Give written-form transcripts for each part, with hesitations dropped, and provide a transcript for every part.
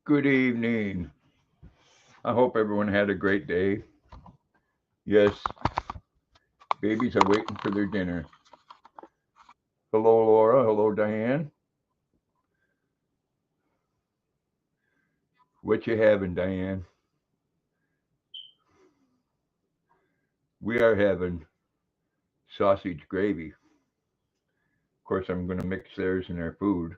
Good evening. I hope everyone had a great day. Yes, babies are waiting for their dinner. Hello, Laura. Hello, Diane. What you having, Diane? We are having sausage gravy. Of course, I'm going to mix theirs in our food.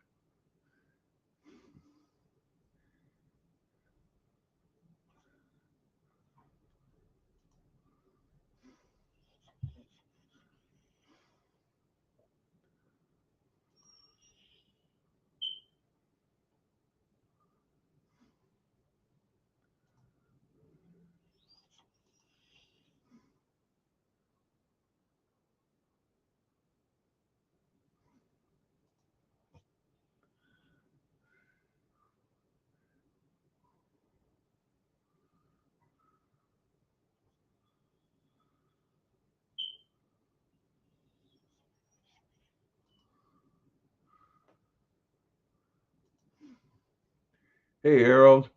Hey, Harold.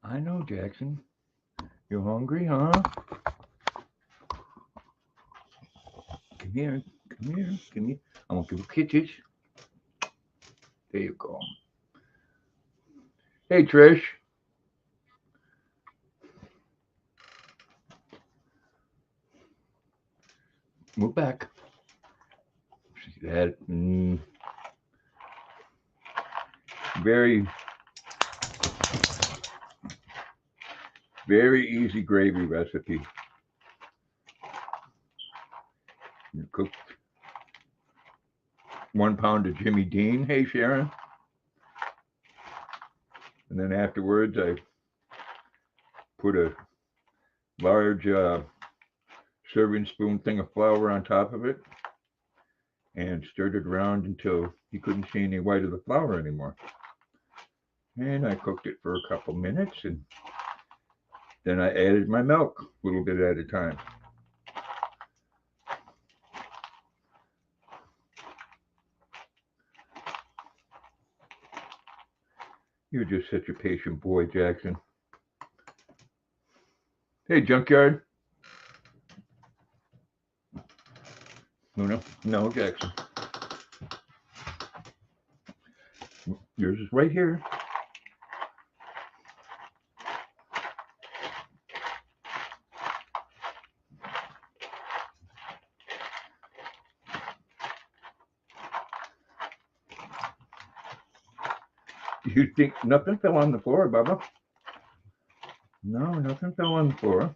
I know, Jackson. You hungry, huh? Come here. Come here. Come here. I'm going to give you kisses. There you go. Hey, Trish. Move back. See that? Very, very easy gravy recipe. You cook 1 pound of Jimmy Dean. Hey, Sharon. And then afterwards, I put a large serving spoon thing of flour on top of it and stirred it around until you couldn't see any white of the flour anymore. And I cooked it for a couple minutes, and then I added my milk a little bit at a time. You're just such a patient boy, Jackson. Hey, Junkyard. No, no, Jackson. Yours is right here. You think nothing fell on the floor, Bubba? No, nothing fell on the floor.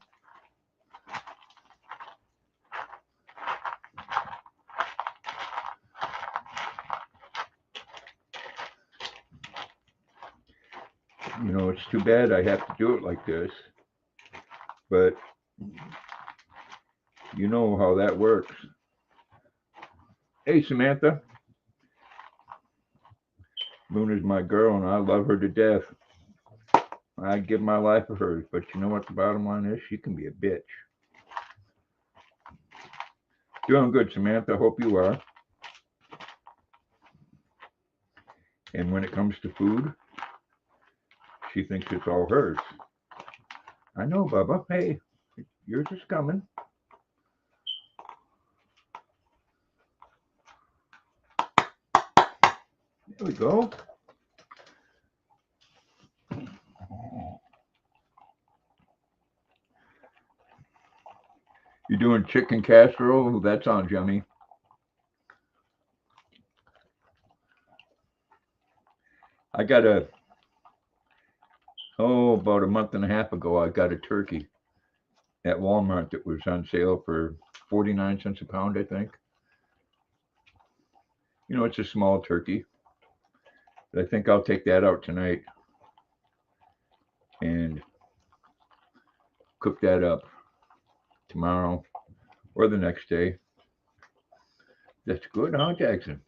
You know, it's too bad I have to do it like this, but you know how that works. Hey, Samantha. Moon is my girl, and I love her to death. I'd give my life for hers, but you know what the bottom line is? She can be a bitch. Doing good, Samantha. Hope you are. And when it comes to food, she thinks it's all hers. I know, Bubba. Hey, yours is coming. There we go. You doing chicken casserole? That sounds yummy. I got about a month and a half ago, I got a turkey at Walmart that was on sale for 49 cents a pound, I think. You know, it's a small turkey. But I think I'll take that out tonight and cook that up tomorrow or the next day. That's good, huh, Jackson?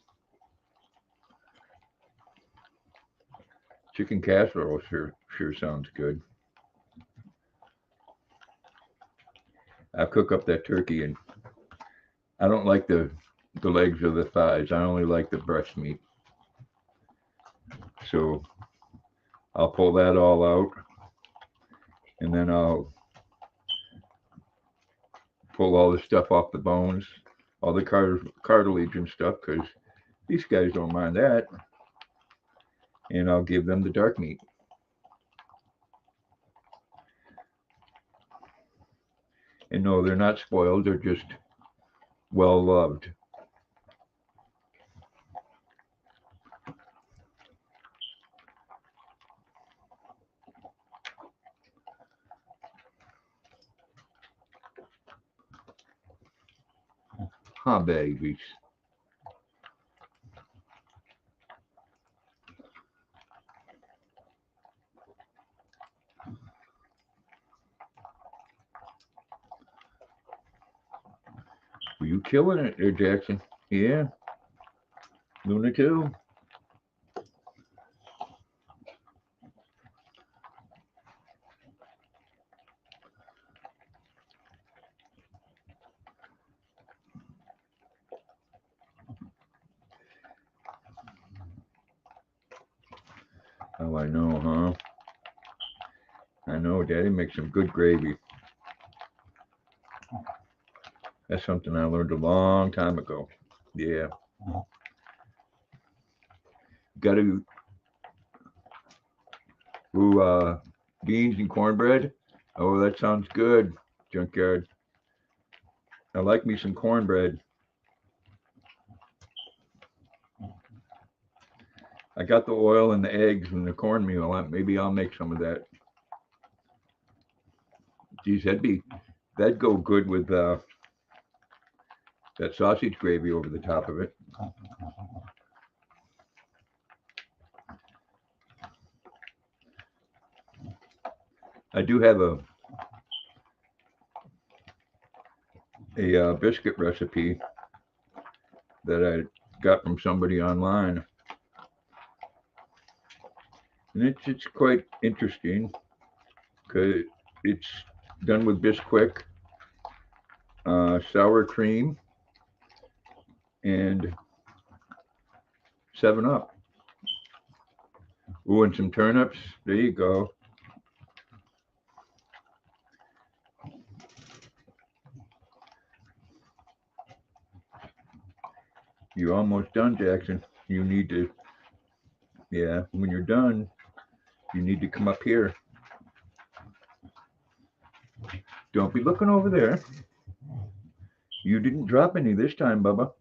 Chicken casserole sure sounds good. I cook up that turkey, and I don't like the legs or the thighs. I only like the breast meat. So I'll pull that all out, and then I'll pull all the stuff off the bones, all the cartilage and stuff, because these guys don't mind that. And I'll give them the dark meat. And no, they're not spoiled, they're just well loved. Huh, babies. Were you killing it there, Jackson? Yeah. Luna too. Oh, I know, huh? I know, Daddy makes some good gravy. That's something I learned a long time ago. Yeah. Got to ooh, beans and cornbread. Oh, that sounds good, Junkyard. I like me some cornbread. I got the oil and the eggs and the cornmeal. Maybe I'll make some of that. Geez, that'd go good with that sausage gravy over the top of it. I do have a biscuit recipe that I got from somebody online, and it's quite interesting because it's done with Bisquick, sour cream, and 7-Up. Ooh, and some turnips. There you go. You're almost done, Jackson. You need to, yeah, when you're done, you need to come up here. Don't be looking over there. You didn't drop any this time, Bubba.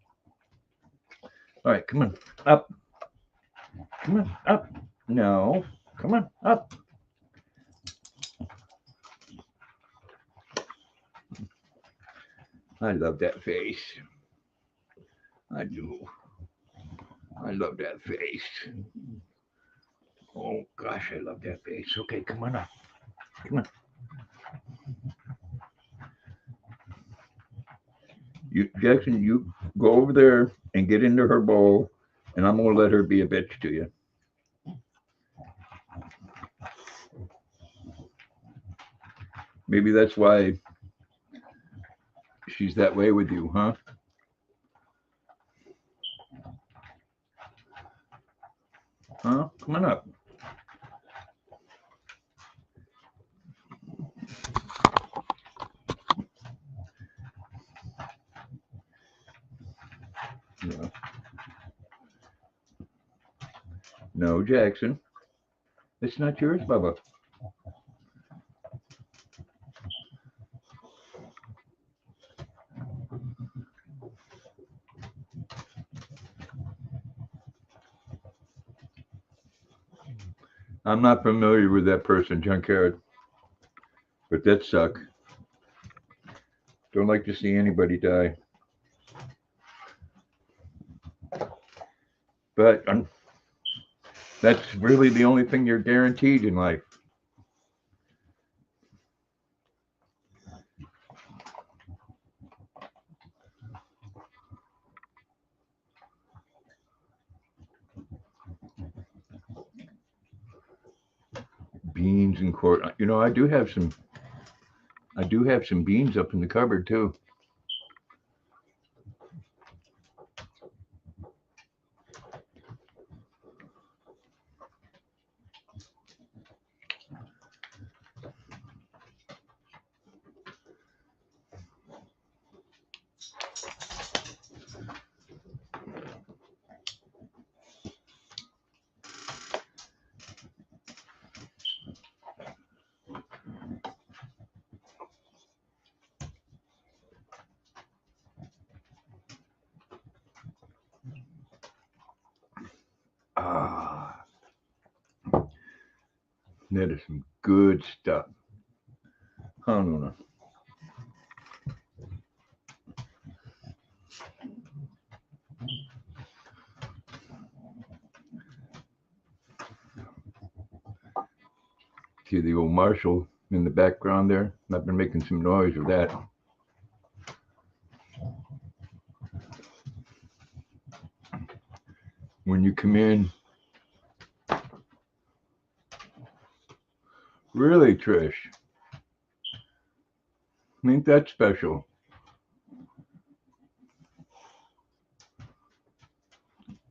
All right, come on, up. Come on, up. No, come on, up. I love that face. I do. I love that face. Oh gosh, I love that face. Okay, come on up. Come on. You, Jackson, you go over there and get into her bowl, and I'm gonna let her be a bitch to you. Maybe that's why she's that way with you, huh? Huh? Come on up. Yeah. No, Jackson. It's not yours, Bubba. I'm not familiar with that person, Junkyard, but that suck. Don't like to see anybody die. But that's really the only thing you're guaranteed in life. Beans and corn. You know, I do have some. I do have some beans up in the cupboard too. That is some good stuff. Hanuna. See the old Marshall in the background there? I've been making some noise with that. When you come in, really, Trish, ain't that special?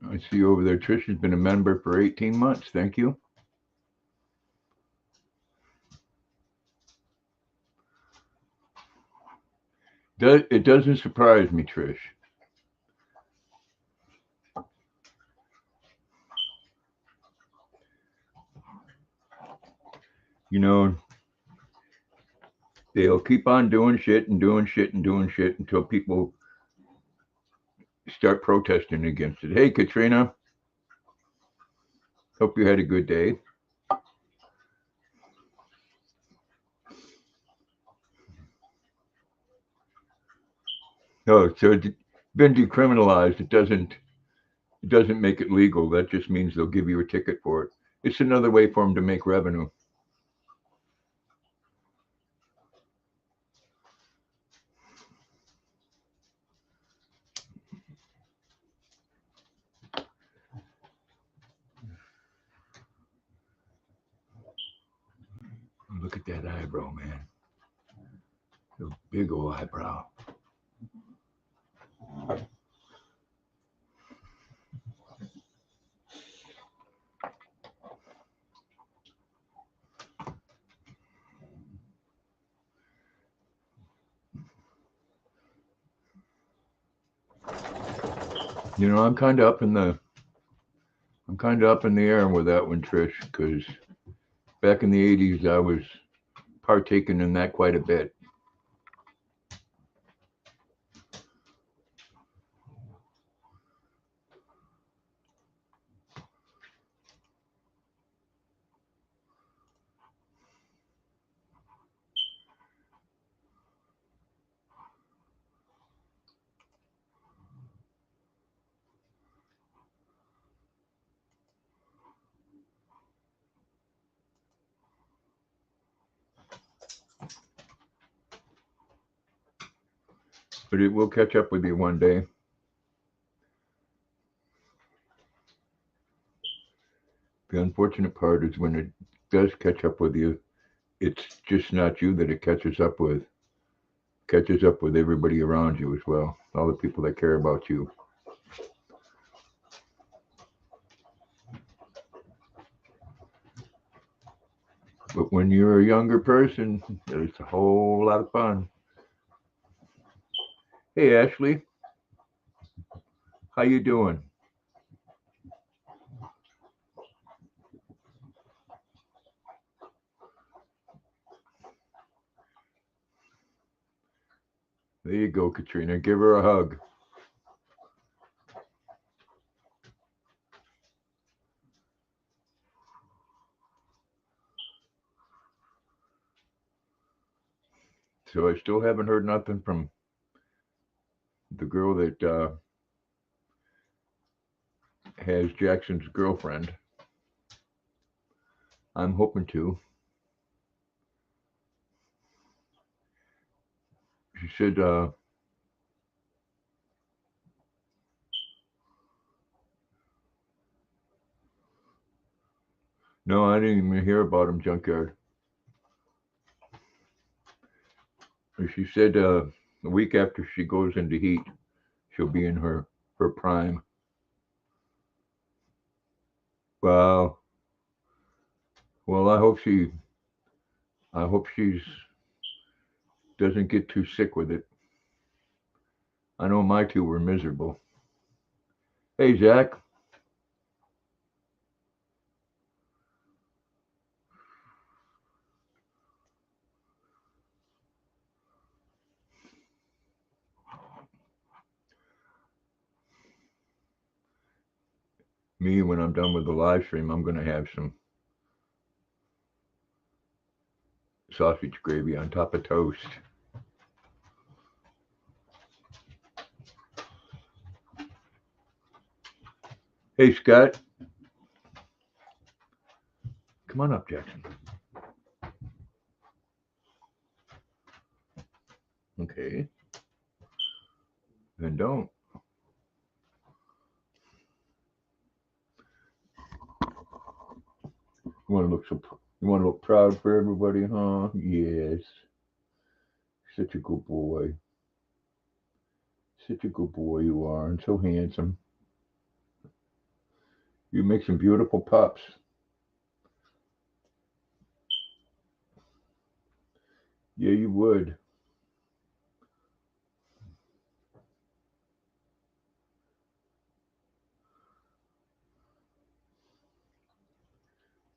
I see you over there. Trish has been a member for 18 months. Thank you. It doesn't surprise me, Trish. You know, they'll keep on doing shit and doing shit and doing shit until people start protesting against it. Hey, Katrina, hope you had a good day. Oh, so it's been decriminalized. It doesn't make it legal. That just means they'll give you a ticket for it. It's another way for them to make revenue. Look at that eyebrow, man. A big old eyebrow. You know, I'm kind of up in the air with that one, Trish, because back in the '80s, I was partaking in that quite a bit. But it will catch up with you one day. The unfortunate part is when it does catch up with you, it's just not you that it catches up with. Catches up with everybody around you as well. All the people that care about you. But when you're a younger person, it's a whole lot of fun. Hey Ashley, how you doing? There you go, Katrina. Give her a hug. So I still haven't heard nothing from the girl that has Jackson's girlfriend. I'm hoping to. She said, no, I didn't even hear about him, Junkyard. She said a week after she goes into heat, she'll be in her prime. Well, well, I hope she's doesn't get too sick with it. I know my two were miserable. Hey, Zach. Me, when I'm done with the live stream, I'm gonna have some sausage gravy on top of toast. Hey, Scott. Come on up, Jackson. Okay. Then don't. You want to look you want to look proud for everybody, huh? Yes. Such a good boy. Such a good boy you are, and so handsome. You make some beautiful pups. Yeah, you would.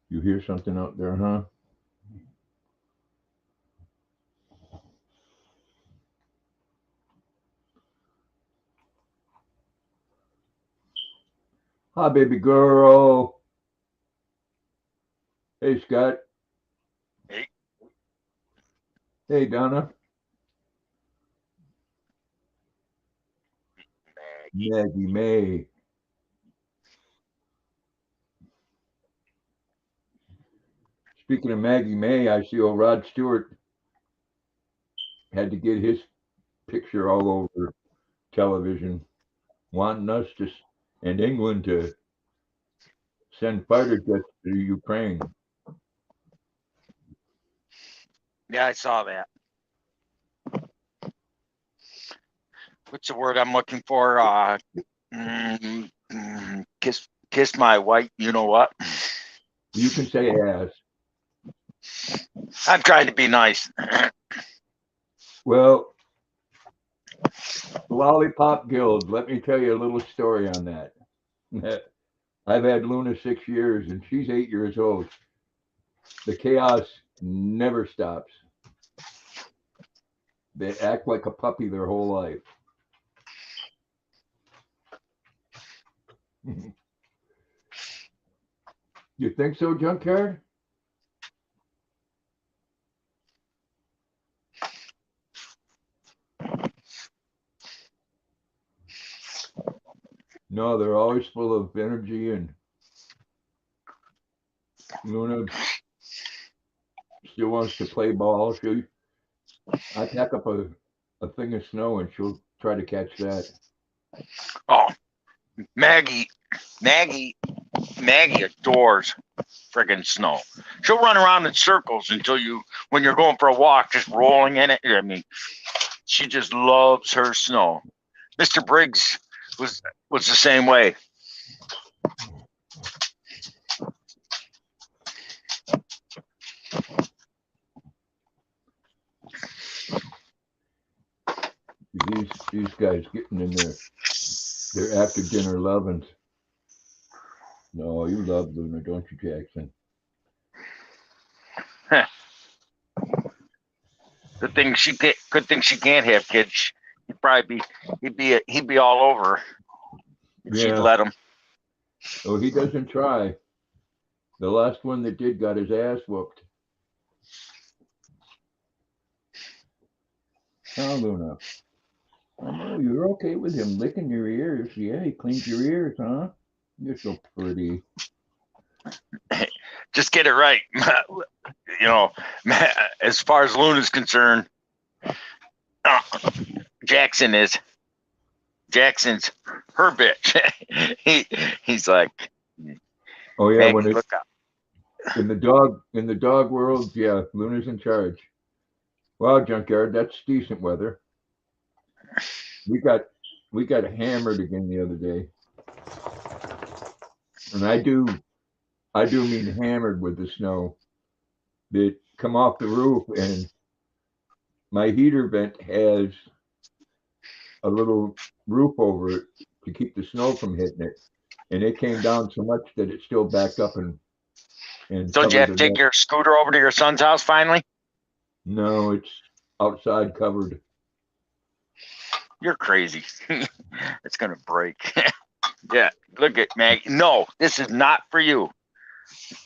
You hear something out there, huh? Hi, baby girl. Hey, Scott. Hey, Hey, Donna. Maggie. Maggie May. Speaking of Maggie May, I see old Rod Stewart had to get his picture all over television, wanting us to and England to send fighter jets to Ukraine. Yeah, I saw that. What's the word I'm looking for? Kiss my white. You know what? You can say ass. I'm trying to be nice. Well, Lollipop Guild, let me tell you a little story on that. I've had Luna 6 years and she's 8 years old. The chaos never stops. They act like a puppy their whole life. You think so, Junkyard? No, they're always full of energy, and Luna still wants to play ball. I pack up a thing of snow and she'll try to catch that. Oh, Maggie, Maggie, Maggie adores friggin' snow. She'll run around in circles until when you're going for a walk, just rolling in it. I mean, she just loves her snow. Mr. Briggs was the same way. These guys getting in their after dinner lovins. No, you love Luna, don't you, Jackson? Good thing she can't have kids. He'd be all over if she'd Yeah. let him. Oh, he doesn't try. The last one that did got his ass whooped. Oh, Luna. I know you're okay with him licking your ears. Yeah, he cleans your ears, huh? You're so pretty. Just get it right. You know, as far as Luna's concerned, Jackson's her bitch. He's like, Oh yeah, Maggie, look out. in the dog world, yeah, Luna's in charge. Wow, Junkyard, that's decent weather. We got hammered again the other day, and I do mean hammered with the snow that come off the roof, and my heater vent has a little roof over it to keep the snow from hitting it, and it came down so much that it still backed up and Don't you covered have the to take rest. your scooter over to your son's house finally? No, it's outside covered. You're crazy. It's gonna break. Yeah, look at Maggie. No, this is not for you.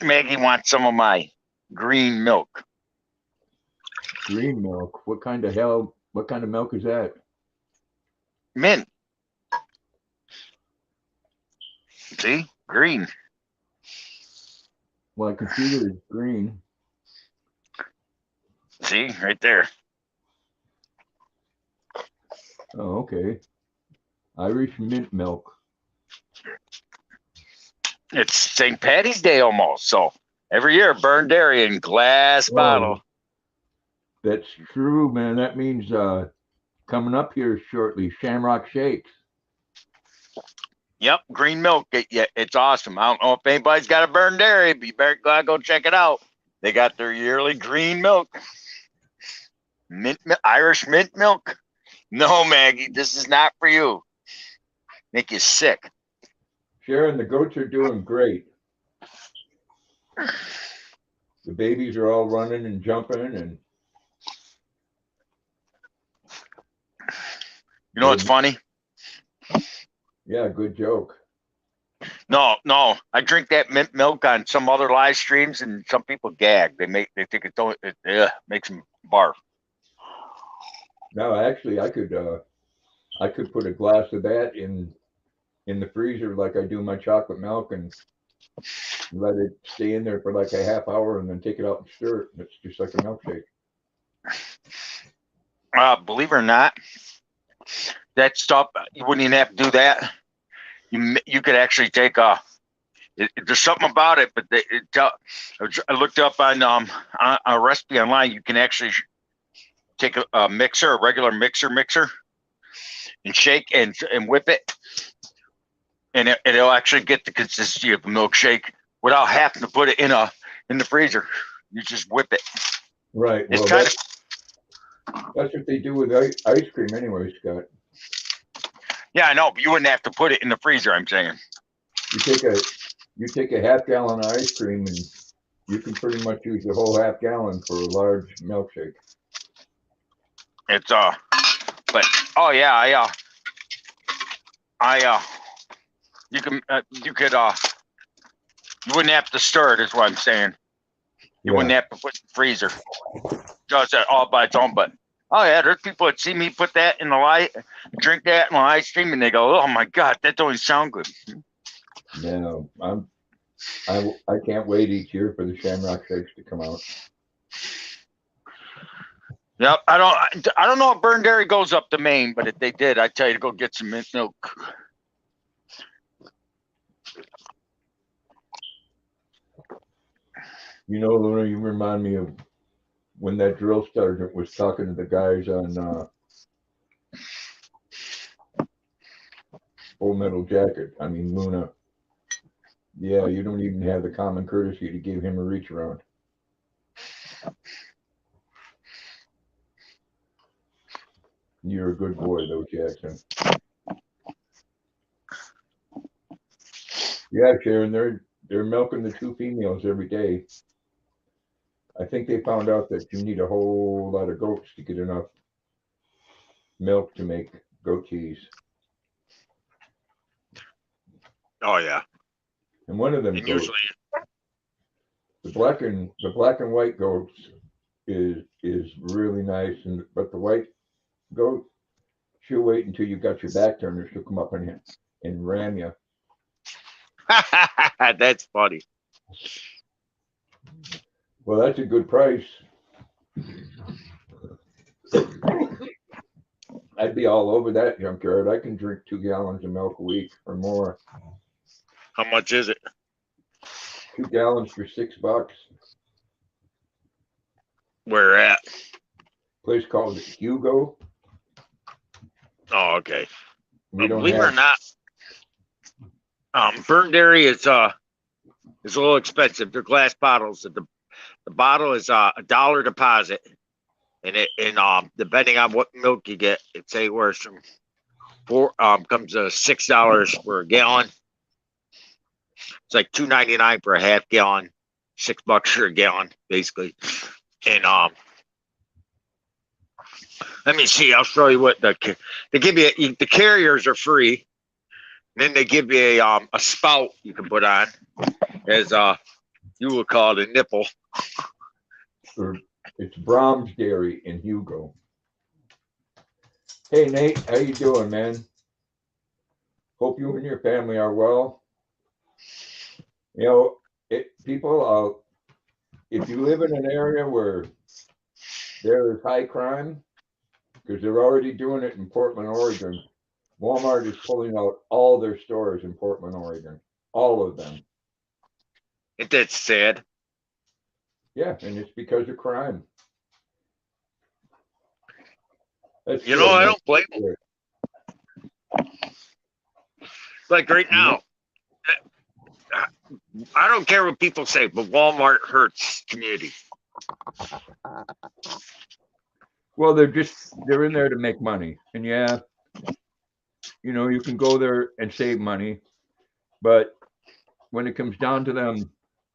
Maggie wants some of my green milk. Green milk. What kind of milk is that? Mint. See? Green. Well, I can see that it's green. See? Right there. Oh, okay. Irish mint milk. It's St. Patty's Day almost. So every year, Burned Dairy in glass bottle. That's true, man. That means coming up here shortly, Shamrock Shakes. Yep, green milk. It's awesome. I don't know if anybody's got a Burned Dairy, but you better go check it out. They got their yearly green milk. Irish mint milk. No, Maggie, this is not for you. Make you sick. Sharon, the goats are doing great. The babies are all running and jumping, and you know what's funny? Yeah, good joke. No, I drink that mint milk on some other live streams, and some people gag. They think it makes them barf. No, actually, I could put a glass of that in the freezer like I do my chocolate milk and let it stay in there for like a half hour and then take it out and stir it. It's just like a milkshake. Believe it or not, that stuff, you wouldn't even have to do that. You could actually take there's something about it, but I looked up on a recipe online. You can actually take a mixer, a regular mixer, and shake and whip it, and it'll actually get the consistency of a milkshake without having to put it in the freezer. You just whip it. Right. It's well, that's what they do with ice cream anyway, Scott. Yeah, I know, but you wouldn't have to put it in the freezer, I'm saying. You take a half gallon of ice cream and you can pretty much use the whole half gallon for a large milkshake. It's but oh yeah, you could you wouldn't have to stir it, is what I'm saying. You wouldn't have to put it in the freezer. Does that all by its own, but oh yeah, there's people that see me put that in the light, drink that in the ice cream, and they go, "Oh my God, that don't even sound good." Yeah, I can't wait each year for the Shamrock Shakes to come out. Yep, I don't know if Burned Dairy goes up to Maine, but if they did, I'd tell you to go get some mint milk. You know, Luna, you remind me of when that drill sergeant was talking to the guys on Full Metal Jacket. I mean, Luna. Yeah, you don't even have the common courtesy to give him a reach around. You're a good boy, though, Jackson. Yeah, Sharon, they're milking the two females every day. I think they found out that you need a whole lot of goats to get enough milk to make goat cheese. Oh yeah. And one of them and goats, usually the black and white goats is really nice, but the white goat, she'll wait until you got your back turned, or she'll come up and ram you. That's funny. Well, that's a good price. I'd be all over that junkyard. I can drink 2 gallons of milk a week or more. How much is it? 2 gallons for $6. Where at? Place called Hugo. Oh, okay. We don't Believe it or have. not, Burned Dairy is a little expensive. They're glass bottles. The bottle is $1 deposit, and depending on what milk you get, it's anywhere from comes to $6 for a gallon. It's like $2.99 for a half gallon, $6 for a gallon, basically. And let me see. I'll show you what they give you. The carriers are free. Then they give you a spout you can put on, as you would call it, a nipple. It's Brahms Dairy in Hugo. Hey Nate, how you doing, man? Hope you and your family are well. You know, people, if you live in an area where there is high crime, because they're already doing it in Portland, Oregon, Walmart is pulling out all their stores in Portland, Oregon, all of them. That's sad. Yeah, and it's because of crime. That's You good, know, I man. don't blame them. Like right now, I don't care what people say, but Walmart hurts community. Well, they're in there to make money. And yeah, you know, you can go there and save money, but when it comes down to them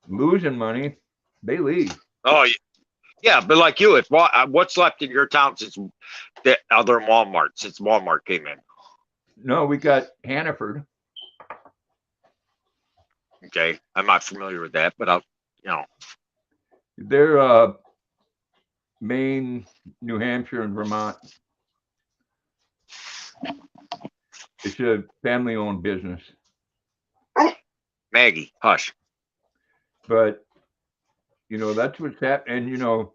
losing money, they leave. Oh, yeah, but like you, if what's left in your town since the other Walmart, since Walmart came in? No, we got Hannaford. Okay, I'm not familiar with that, but They're Maine, New Hampshire, and Vermont. It's a family-owned business. Maggie, hush. But you know, that's what's happening. And you know,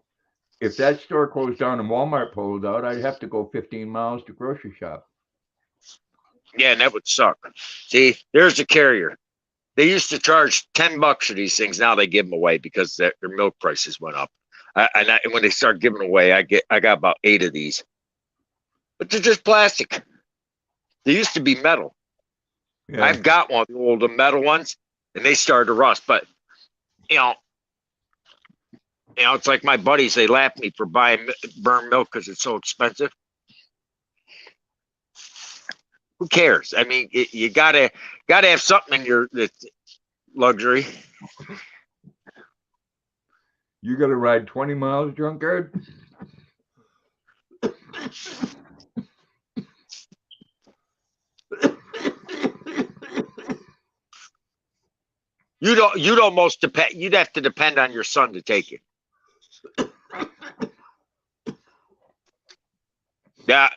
if that store closed down and Walmart pulled out, I'd have to go 15 miles to grocery shop. Yeah, and that would suck. See, there's a carrier. They used to charge $10 for these things. Now they give them away because their milk prices went up. And when they start giving away, I got about 8 of these, but they're just plastic. They used to be metal. Yeah. I've got one of the older metal ones, and they started to rust. But you know, it's like my buddies. They laugh at me for buying burned milk because it's so expensive. Who cares? I mean, you gotta have something in your luxury. You got to ride 20 miles, drunkard? You'd almost depend. You'd have to depend on your son to take it. Yeah,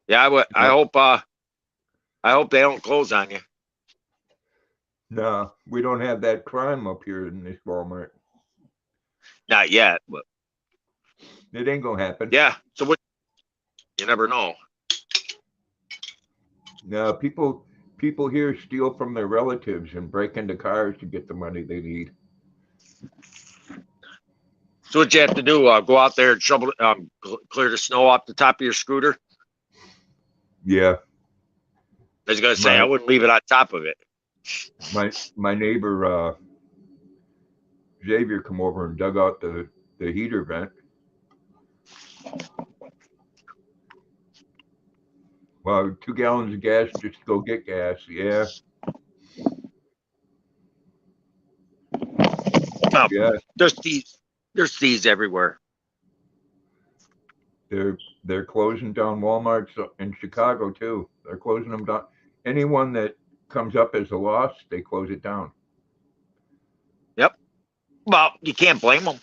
yeah. I hope they don't close on you. No, we don't have that crime up here in this Walmart. Not yet, but it ain't gonna happen. Yeah. So what? You never know. No, people here steal from their relatives and break into cars to get the money they need. So what you have to do? Go out there and shovel, clear the snow off the top of your scooter. Yeah. I was gonna say I wouldn't leave it on top of it. My neighbor Xavier come over and dug out the heater vent. Well, 2 gallons of gas just to go get gas. Yeah. Yeah. There's thieves everywhere. They're closing down Walmarts in Chicago too. They're closing them down. Anyone that comes up as a loss, they close it down. Yep. Well, you can't blame them.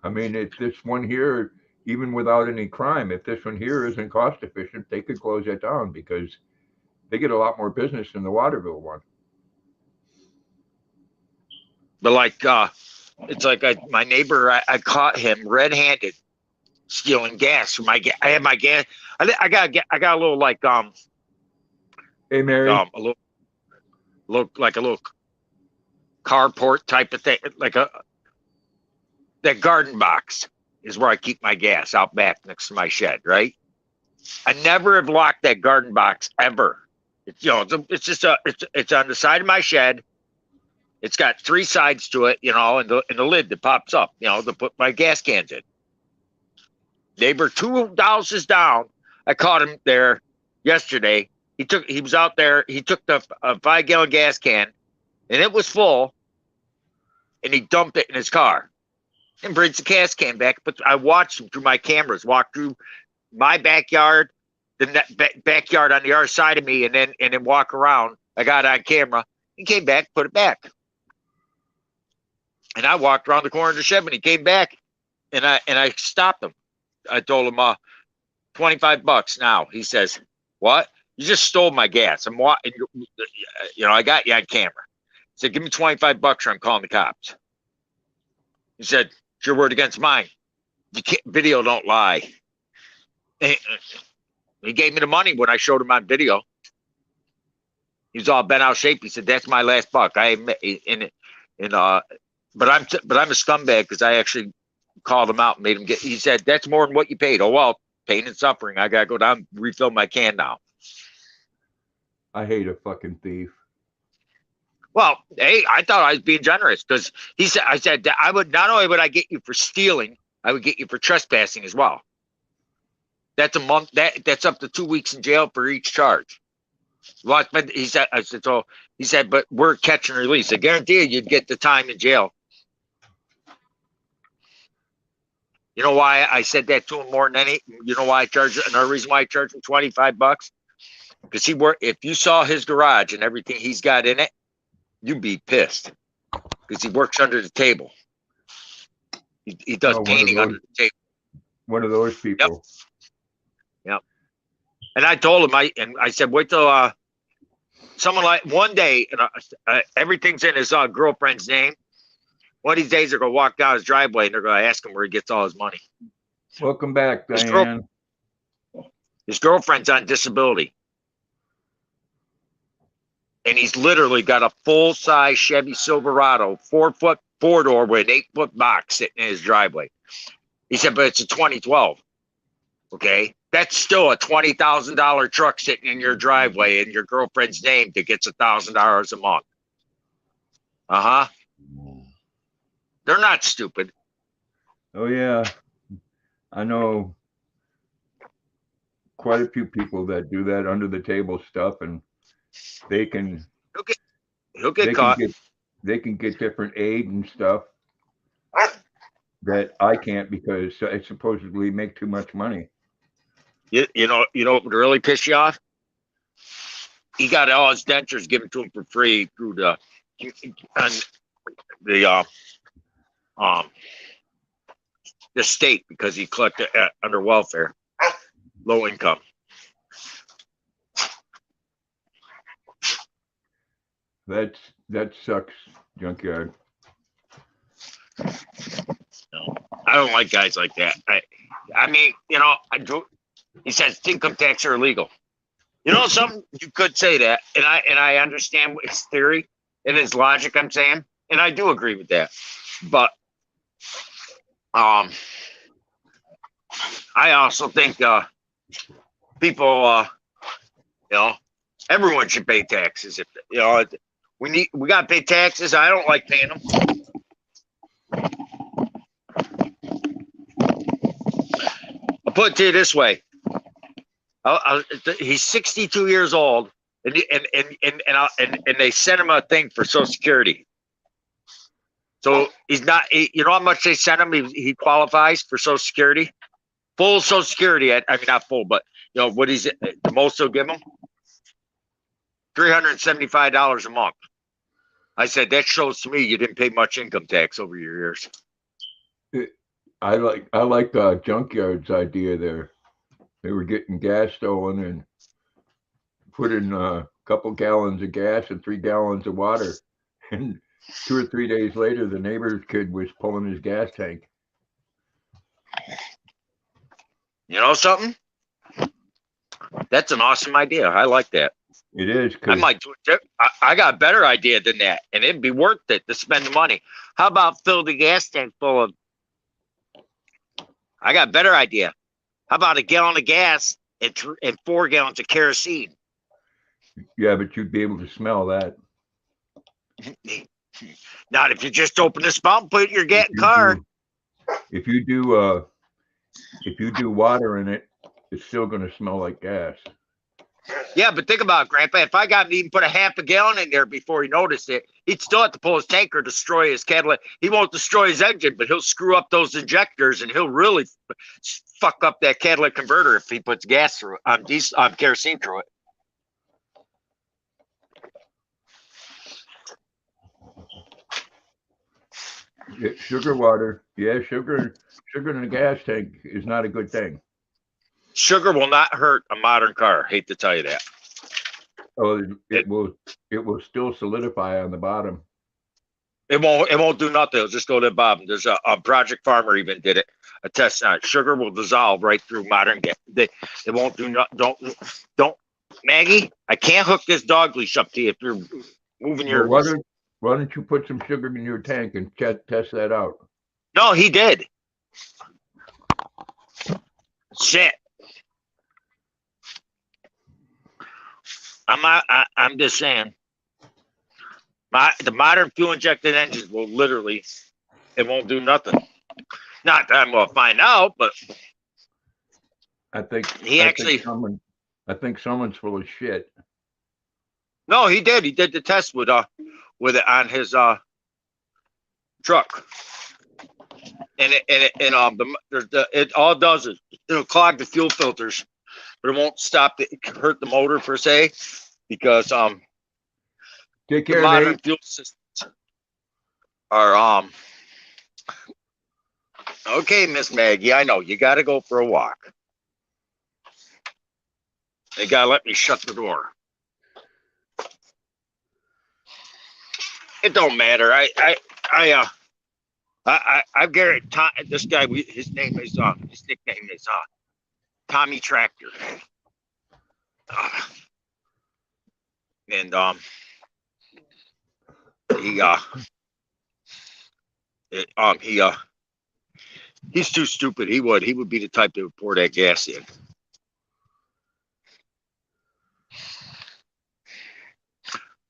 I mean, if this one here, even without any crime, if this one here isn't cost efficient, they could close it down because they get a lot more business than the Waterville one. But like, it's like my neighbor, I caught him red-handed stealing gas from my gas. I had my gas. I got a little like Hey Mary, a little carport type of thing, like that garden box is where I keep my gas out back next to my shed. Right. I never have locked that garden box ever. It's it's on the side of my shed. It's got 3 sides to it, and the lid that pops up, to put my gas cans in. Neighbor 2 houses down, I caught him there yesterday. He was out there. He took the 5-gallon gas can, and it was full, and he dumped it in his car, and brings the gas can back. But I watched him through my cameras, walk through my backyard, the backyard on the other side of me, and then walk around. I got it on camera. He came back, put it back. And I walked around the corner of the shed when he came back. I stopped him. I told him, $25 now. He says, what? You just stole my gas. I got you on camera. He said, give me $25 or I'm calling the cops. He said, it's your word against mine. You can't, video don't lie. He gave me the money when I showed him on video. He was all bent out shape. He said, that's my last buck. I admit but I'm a scumbag because I actually called him out and made him get. He said, that's more than what you paid. Oh well, pain and suffering. I gotta go down, refill my can now. I hate a fucking thief. Well, hey, I thought I was being generous because I said that I would not only would I get you for stealing, I would get you for trespassing as well. That's a month. That's up to 2 weeks in jail for each charge. Well, he said, but we're catch and release. I guarantee you'd get the time in jail. You know why I said that to him more than any? You know why I charged? Another reason why I charged him $25? Because if you saw his garage and everything he's got in it, you'd be pissed. Because he works under the table. He does painting under the table. One of those people. Yep. And I told him, I said, wait till someone like one day, everything's in his girlfriend's name. One of these days, they're going to walk down his driveway and they're going to ask him where he gets all his money. Welcome back, Diane. His girlfriend's on disability. And he's literally got a full-size Chevy Silverado, 4-foot, 4-door with an 8-foot box sitting in his driveway. He said, but it's a 2012. Okay? That's still a $20,000 truck sitting in your driveway in your girlfriend's name that gets $1,000 a month. Uh-huh. They're not stupid. Oh, yeah. I know quite a few people that do that under the table stuff, and they can he'll get caught. They can get different aid and stuff that I can't because I supposedly make too much money. You know what would really piss you off? He got all his dentures given to him for free through the state because he collected under welfare, low income. That sucks, Junkyard. No, I don't like guys like that. I mean, he says income tax are illegal. You know something? You could say that, and I understand his theory and his logic. I'm saying, and I do agree with that. But I also think people, everyone should pay taxes. If we got to pay taxes. I don't like paying them. I'll put it to you this way. He's 62 years old, and they sent him a thing for Social Security. So he's not. You know how much they sent him? He qualifies for Social Security, full Social Security. I mean, not full, but what is it? The most they'll give him $375 a month. I said that shows to me you didn't pay much income tax over your years. I like Junkyard's idea there. They were getting gas stolen and put in a couple gallons of gas and 3 gallons of water. And 2 or 3 days later, the neighbor's kid was pulling his gas tank. You know something? That's an awesome idea. I like that. It is. I might do it. I got a better idea than that, and it'd be worth it to spend the money. How about fill the gas tank full of? I got a better idea. How about a gallon of gas and 4 gallons of kerosene? Yeah, but you'd be able to smell that. Not if you just open the spout and put it in your car. If you do water in it, it's still going to smell like gas. Yeah, but think about it, Grandpa. If I got him to even put a half a gallon in there before he noticed it, he'd still have to pull his tanker, destroy his catalytic. He won't destroy his engine, but he'll screw up those injectors, and he'll really fuck up that catalytic converter if he puts gas through it, kerosene through it. Sugar water. Yeah, sugar in a gas tank is not a good thing. Sugar will not hurt a modern car. Hate to tell you that. Oh, it will still solidify on the bottom. It won't do nothing. It'll just go to the bottom. There's a Project Farmer even did it. A test on it. Sugar will dissolve right through modern gas. It won't do not. Don't. Maggie, I can't hook this dog leash up to you if you're moving your. Well, why don't you put some sugar in your tank and test that out? No, he did. Shit. I'm just saying. The modern fuel injected engines will literally, it won't do nothing. Not that I'm gonna find out, but I think I think someone's full of shit. no, he did. He did the test with it on his truck, and it all it does is it'll clog the fuel filters, but it won't hurt the motor per se, because Take the care, modern Nate. fuel systems are okay, Miss Maggie. I know you got to go for a walk. They gotta let me shut the door. It don't matter. I've Garrett. This guy. His nickname is Tommy Tractor. And he's too stupid. He would be the type that would pour that gas in.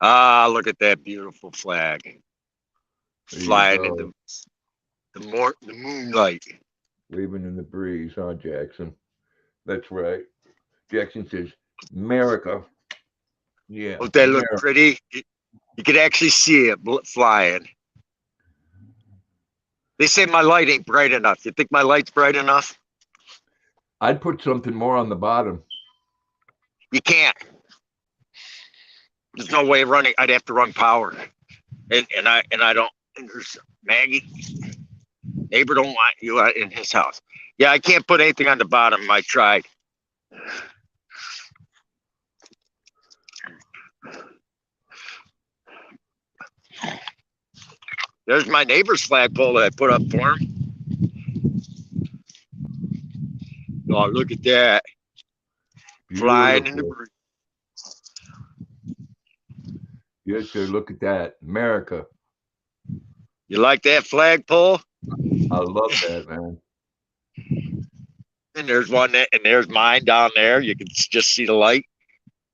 Look at that beautiful flag flying in the moonlight. Waving in the breeze, huh, Jackson? That's right. Jackson says, America. Yeah. Don't that look pretty? You could actually see it flying. They say my light ain't bright enough. You think my light's bright enough? I'd put something more on the bottom. You can't. There's no way of running. I'd have to run power, and I don't. And there's Maggie, neighbor don't want you in his house. Yeah, I can't put anything on the bottom. I tried. There's my neighbor's flagpole that I put up for him. Oh, look at that. Flying in the breeze. Yes, sir. Look at that. America. You like that flagpole? I love that, man. And there's one and there's mine down there. You can just see the light.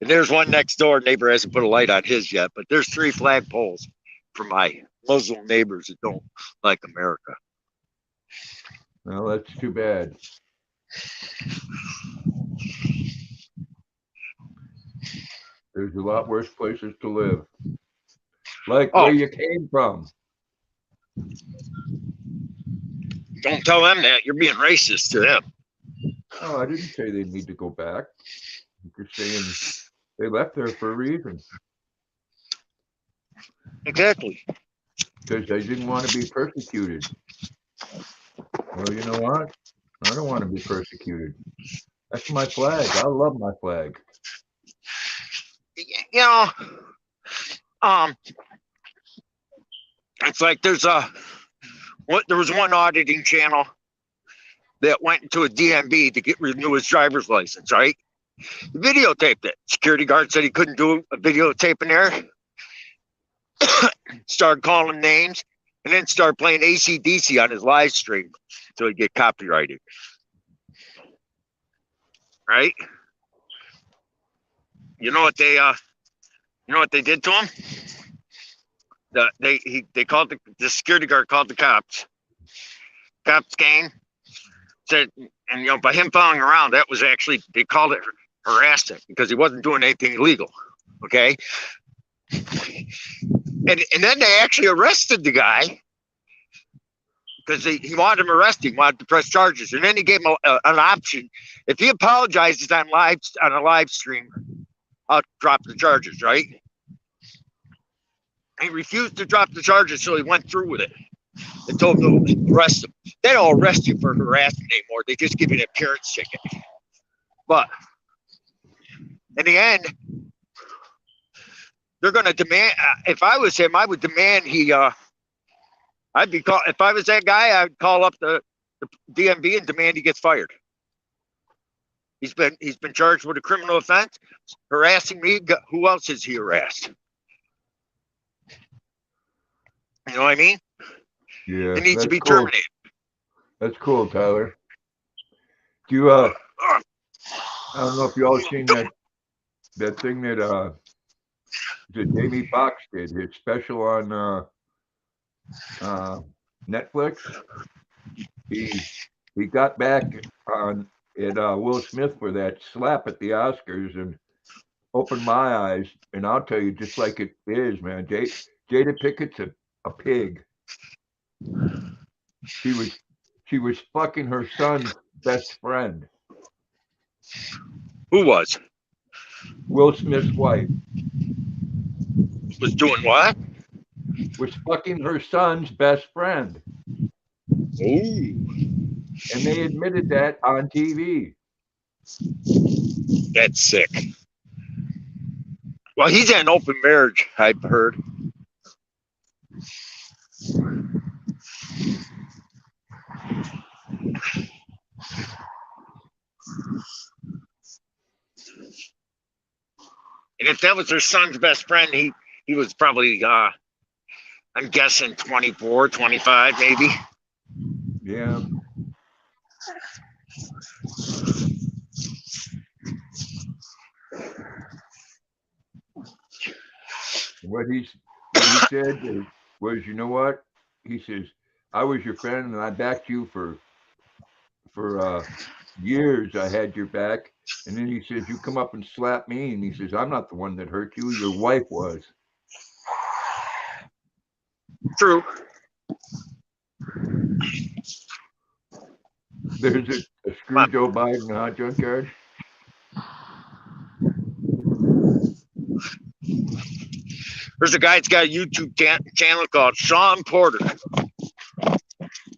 And there's one next door. Neighbor hasn't put a light on his yet, but there's 3 flagpoles for my Muslim neighbors that don't like America. Well, that's too bad. There's a lot worse places to live. Like where you came from. Don't tell them that. You're being racist to them. Oh, I didn't say they need to go back. I'm just saying they left there for a reason. Exactly. Because they didn't want to be persecuted. Well, you know what? I don't want to be persecuted. That's my flag. I love my flag. You know, it's like there was one auditing channel that went into a DMV to renew his driver's license, right? He videotaped it. Security guard said he couldn't do a videotape in there. Started calling names and then started playing AC/DC on his live stream so he'd get copyrighted. Right? You know what they did to him? They called the security guard called the cops. Cops came, said, and by him following around, that was actually, they called it harassment because he wasn't doing anything illegal. Okay. And then they actually arrested the guy because he wanted him arrested. He wanted to press charges. And then he gave him an option. If he apologizes on a live stream, I'll drop the charges, right? He refused to drop the charges, so he went through with it. They told them to arrest them. They don't arrest you for harassment anymore. They just give you an appearance ticket. But in the end, they're going to demand. If I was him, I would demand he. I'd be call. If I was that guy, I'd call up the DMV and demand he gets fired. He's been charged with a criminal offense, harassing me. Who else has he harassed? You know what I mean? Yeah, He needs to that's be cool. terminated. That's cool, Tyler. Do you I don't know if you all seen that thing that Jamie Foxx did, his special on Netflix. He got back on at Will Smith for that slap at the Oscars and opened my eyes. And I'll tell you, just like it is, man. Jada Pickett's a pig. She was fucking her son's best friend, Who was Will Smith's wife. doing what? Was fucking her son's best friend. Ooh, And they admitted that on TV. that's sick. Well, he's in an open marriage, I've heard. And if that was her son's best friend, he was probably, I'm guessing 24, 25, maybe. Yeah. What he said was, you know what? He says, I was your friend and I backed you for years. I had your back. And then he says, you come up and slap me. And he says, I'm not the one that hurt you. Your wife was. True. There's a screw Joe Biden, huh, Junkyard? There's a guy that's got a YouTube channel called Sean Porter. Okay,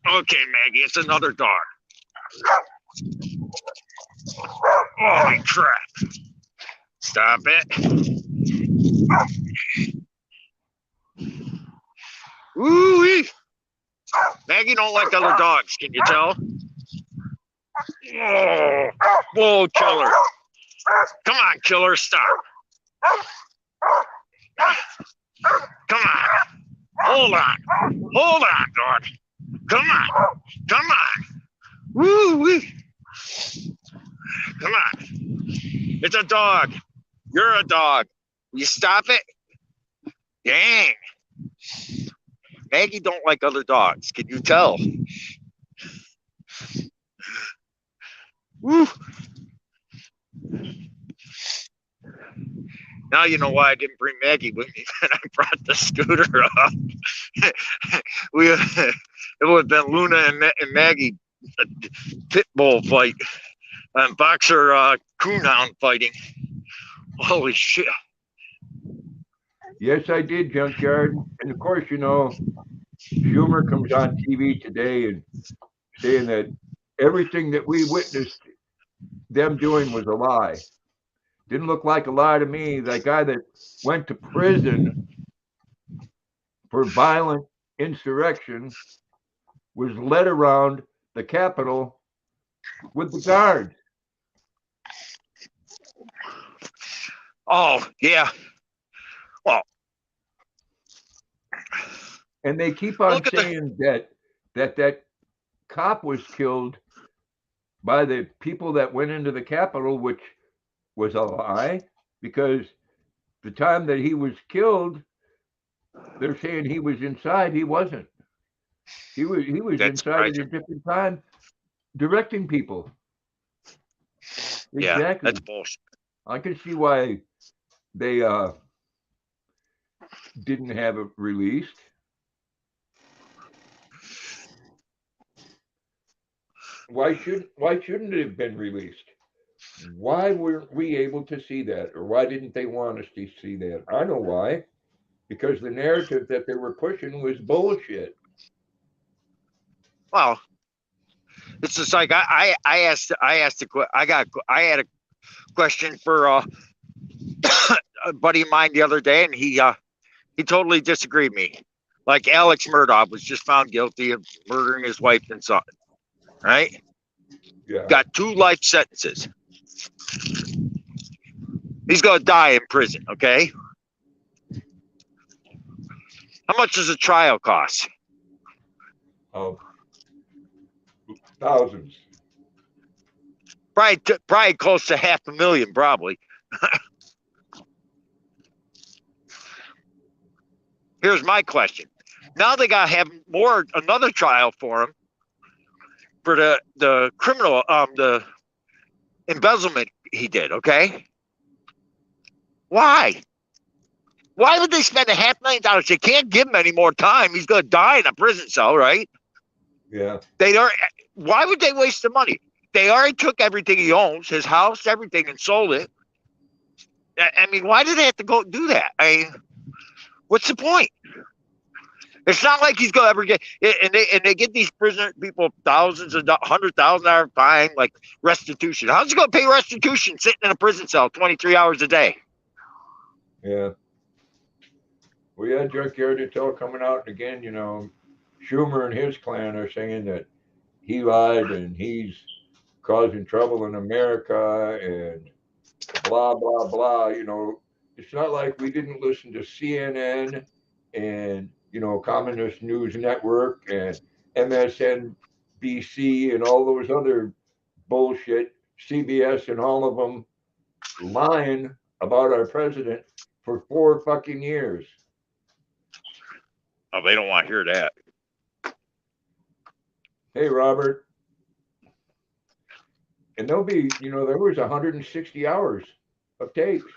Maggie, it's another dog. Holy crap. Stop it. Woo-wee. Maggie don't like other dogs, can you tell? Oh, whoa, killer. Come on, killer, stop. Come on. Hold on, dog. Come on. Woo-wee. Come on. It's a dog. You're a dog. You stop it? Dang. Maggie don't like other dogs. Can you tell? Woo. Now you know why I didn't bring Maggie with me when I brought the scooter up. It would have been Luna and Maggie pit bull fight and boxer coonhound fighting. Holy shit. Yes, I did, Junkyard. And of course, you know, Schumer comes on TV today and saying that everything that we witnessed them doing was a lie. Didn't look like a lie to me. That guy that went to prison for violent insurrection was led around the Capitol with the guards. Oh, yeah. Well, and they keep on saying that cop was killed by the people that went into the Capitol, which was a lie, because the time that he was killed, they're saying he was inside. He wasn't. He was inside at a different time, directing people. Yeah, exactly. That's bullshit. I can see why they didn't have it released. Why shouldn't it have been released? Why weren't we able to see that? Or why didn't they want us to see that? I know why. Because the narrative that they were pushing was bullshit. Well, it's just like I asked I had a question for a buddy of mine the other day, and he totally disagreed with me. Like Alex Murdaugh was just found guilty of murdering his wife and son. Right? Yeah. Got 2 life sentences. He's gonna die in prison. Okay. How much does a trial cost? Thousands. Probably close to $500,000, probably. Here's my question. Now they gotta have another trial for him for the criminal the embezzlement he did, okay? Why? Why would they spend $500,000? They can't give him any more time. He's gonna die in a prison cell, right? Yeah. Why would they waste the money? They already took everything he owns, his house, everything, and sold it. I mean, why did they have to go do that? I mean, what's the point? It's not like he's gonna ever get, and they get these prisoner people thousands of $100,000 fine, like restitution. How's he gonna pay restitution sitting in a prison cell 23 hours a day? Yeah. We had Junkyard Intel coming out again. You know, Schumer and his clan are saying that he lied and he's causing trouble in America and blah blah blah. You know, it's not like we didn't listen to CNN and Communist News Network and MSNBC and all those other bullshit, CBS and all of them lying about our president for 4 fucking years. Oh, they don't want to hear that. Hey, Robert. And there'll be, there was 160 hours of tapes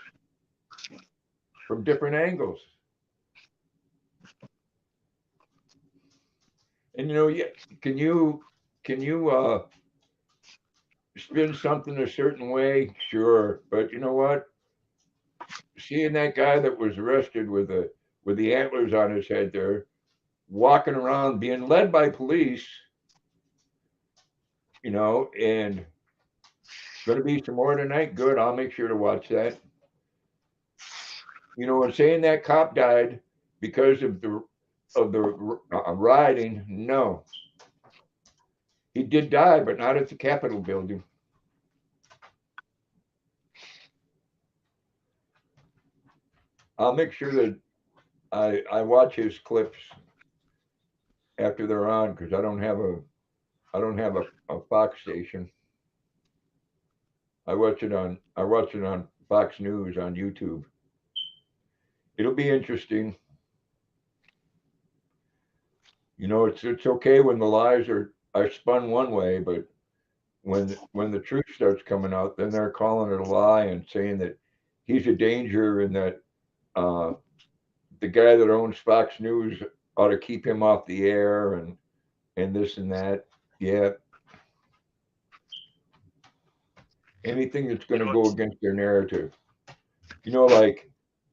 from different angles. And can you spin something a certain way? Sure, but you know what? Seeing that guy that was arrested with the antlers on his head there, walking around, being led by police, and going to be some more tonight. Good, I'll make sure to watch that. And saying that cop died because of the rioting, no. He did die, but not at the Capitol building. I'll make sure that I watch his clips after they're on, because I don't have a Fox station. I watch it on Fox News on YouTube. It'll be interesting. It's okay when the lies are spun one way, but when the truth starts coming out, then they're calling it a lie and saying that he's a danger and that the guy that owns Fox News ought to keep him off the air and this and that. Yeah. Anything that's going to go against their narrative. Like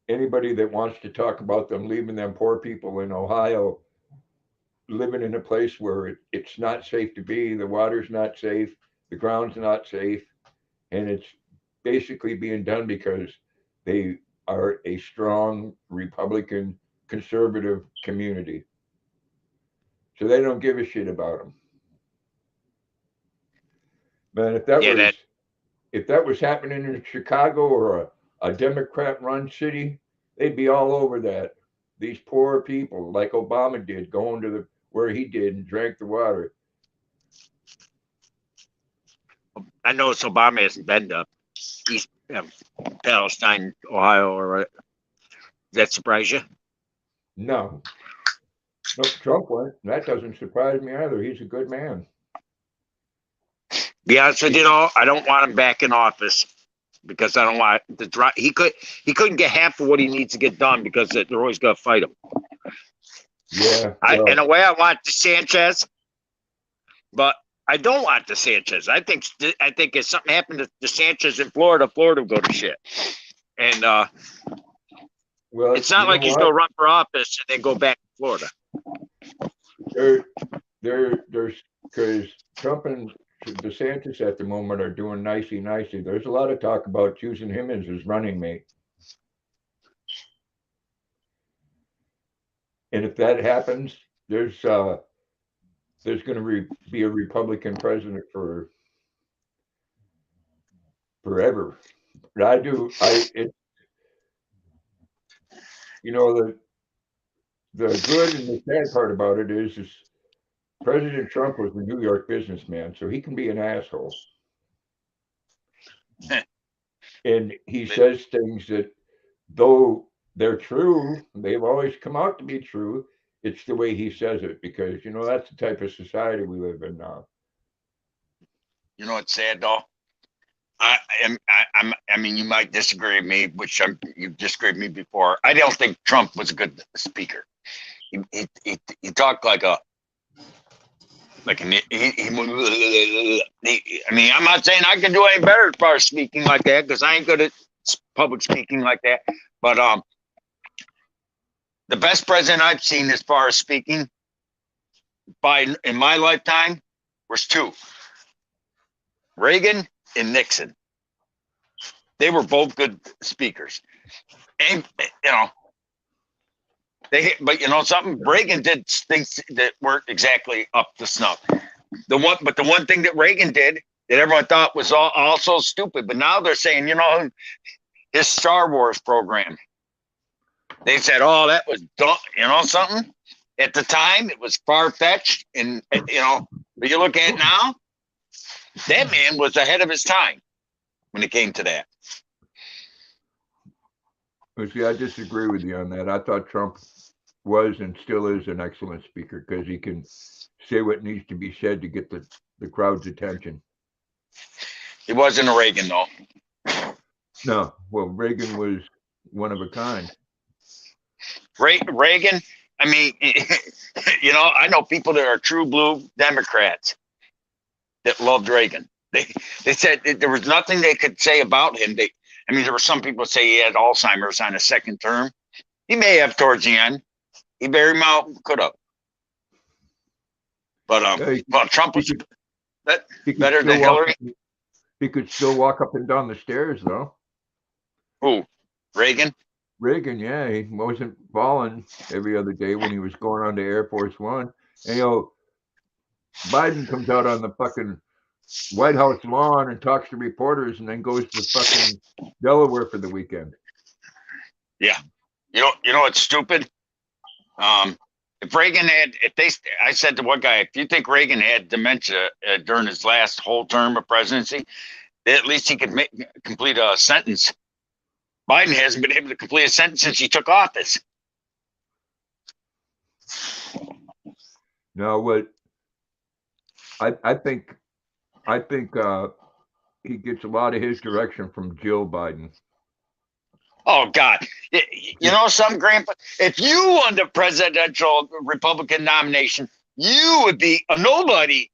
anybody that wants to talk about them leaving them poor people in Ohio living in a place where it's not safe to be, the water's not safe, the ground's not safe, and it's basically being done because they are a strong Republican conservative community. So they don't give a shit about them. Man, if that was happening in Chicago or a Democrat-run city, they'd be all over that. These poor people, like Obama did, going to where he did and drank the water. I noticed Obama hasn't been to East Palestine, Ohio, or what. Does that surprise you? No. No, Trump went. That doesn't surprise me either. He's a good man. Be honest with you, I don't want him back in office because I don't want the drive. He couldn't get half of what he needs to get done because they're always going to fight him. Yeah. In a way, I want DeSantis, but I don't want DeSantis. I think if something happened to DeSantis in Florida would go to shit. And it's not like he's going to run for office and then go back to Florida. there's because Trump and DeSantis at the moment are doing nicey. There's a lot of talk about choosing him as his running mate. And if that happens, there's going to be a Republican president for forever. But you know, the good and the sad part about it is President Trump was a New York businessman, so he can be an asshole. And he says things that, though they're true, they've always come out to be true. It's the way he says it, because you know that's the type of society we live in now. You know what's sad though? I mean, you might disagree with me, which you've disagreed with me before. I don't think Trump was a good speaker. He talked like I mean, I'm not saying I can do any better as far as speaking like that, because I ain't good at public speaking like that. But the best president I've seen as far as speaking in my lifetime was two: Reagan and Nixon. They were both good speakers, and you know, but you know something, Reagan did things that weren't exactly up to snuff. The one thing that Reagan did that everyone thought was also stupid, but now they're saying, you know, his Star Wars program. They said, oh, that was dumb. You know something? At the time, it was far-fetched, and you know, but you look at it now, that man was ahead of his time when it came to that. Well, see, I disagree with you on that. I thought Trump was and still is an excellent speaker because he can say what needs to be said to get the crowd's attention. He wasn't a Reagan, though. No, well, Reagan was one of a kind. Reagan, I mean, you know, I know people that are true blue Democrats that loved Reagan. They said there was nothing they could say about him. I mean, there were some people say he had Alzheimer's on his second term. He may have towards the end. He very well could have. But well, Trump was better than Hillary. He could still walk up and down the stairs, though. Who? Reagan? Reagan, yeah, he wasn't falling every other day when he was going on to Air Force One. And you know, Biden comes out on the fucking White House lawn and talks to reporters, and then goes to fucking Delaware for the weekend. Yeah, you know what's stupid? If Reagan had, I said to one guy, if you think Reagan had dementia during his last whole term of presidency, at least he could complete a sentence. Biden hasn't been able to complete a sentence since he took office. No, what I think he gets a lot of his direction from Jill Biden. Oh God! You know some grandpa. If you won the presidential Republican nomination, you would be a nobody.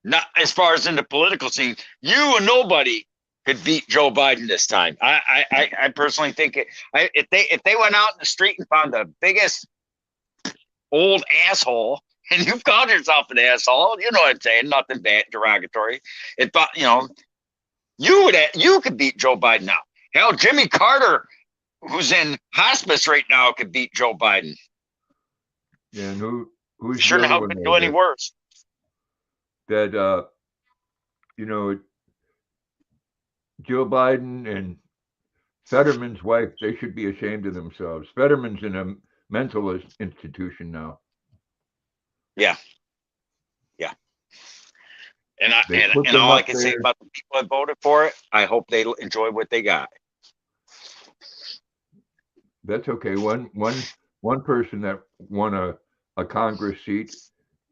Not as far as in the political scene, you and nobody could beat Joe Biden this time. I personally think if they went out in the street and found the biggest old asshole, and you called yourself an asshole, you know what I'm saying? Nothing bad, derogatory. But you know, you could beat Joe Biden now. Hell, Jimmy Carter, who's in hospice right now, could beat Joe Biden. Yeah, and who's sure to help it do any worse. That you know, Joe Biden and Fetterman's wife, they should be ashamed of themselves. Fetterman's in a mental institution now. Yeah. And all I can say about the people that voted for it, I hope they enjoy what they got. That's okay. One person that won a Congress seat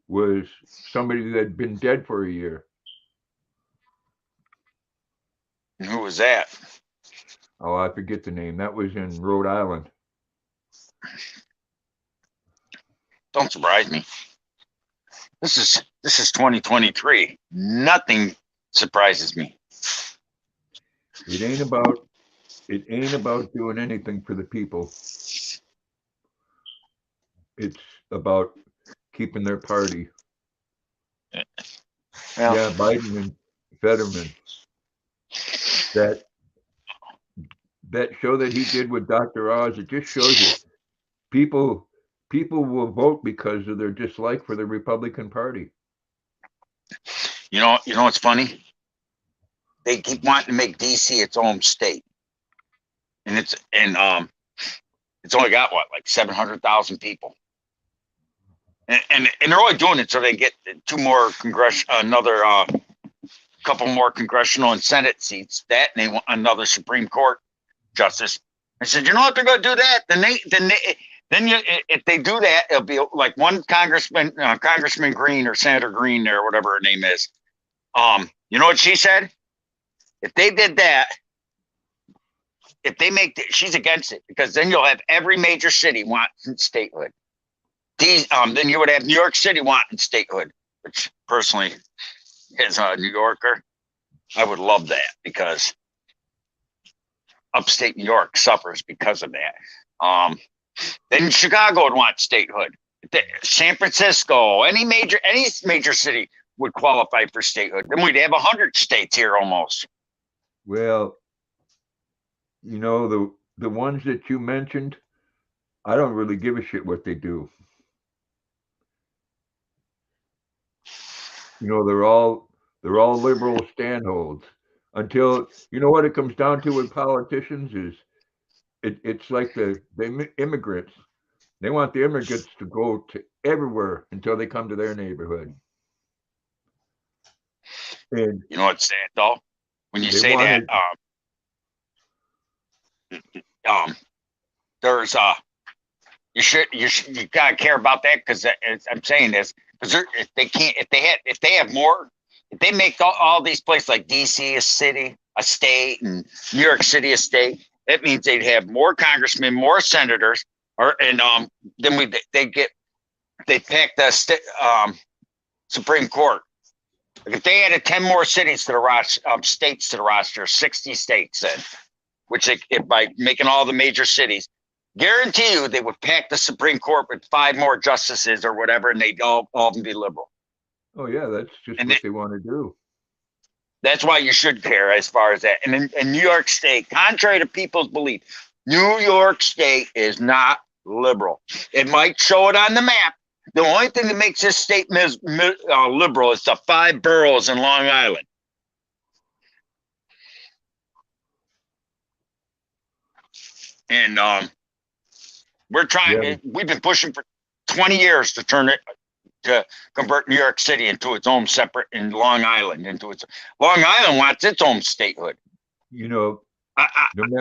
was somebody that had been dead for a year. And who was that? Oh, I forget the name. That was in Rhode Island. Don't surprise me. This is 2023. Nothing surprises me. It ain't about doing anything for the people. It's about keeping their party. Yeah, Biden and Fetterman. That show that he did with Dr. Oz, it just shows you people will vote because of their dislike for the Republican Party. You know what's funny? They keep wanting to make DC its own state, and it's only got what, like 700,000 people, and they're only doing it so they get another couple more congressional and Senate seats. That, and they want another Supreme Court justice. I said, you know what, they're going to do that. If they do that, it'll be like one Congressman Green or Senator Green there, or whatever her name is. You know what she said? If they did that, she's against it, because then you'll have every major city wanting statehood. Then you would have New York City wanting statehood, which personally, as a New Yorker, I would love that, because upstate New York suffers because of that. Then Chicago would want statehood. San Francisco, any major city would qualify for statehood. Then we'd have 100 states here almost. Well, you know, the ones that you mentioned, I don't really give a shit what they do. You know, they're all liberal standholds, until, you know, what it comes down to with politicians is it's like the immigrants. They want the immigrants to go to everywhere until they come to their neighborhood. And you know what's sad though? When you say that, there's you gotta care about that, because I'm saying this, because if they make all these places like DC a state, and New York City a state, that means they'd have more congressmen, more senators, then they pack the Supreme Court. Like if they added 10 more cities to the roster, states to the roster, 60 states then, which by making all the major cities, guarantee you they would pack the Supreme Court with 5 more justices or whatever, and they'd all be liberal. Oh yeah, that's just what they want to do. That's why you should care as far as that. And in New York State, contrary to people's belief, New York State is not liberal. It might show it on the map. The only thing that makes this state liberal is the 5 boroughs in Long Island. And we're trying. Yeah. We've been pushing for 20 years to convert New York City into its own separate, and Long Island Long Island wants its own statehood. You know, no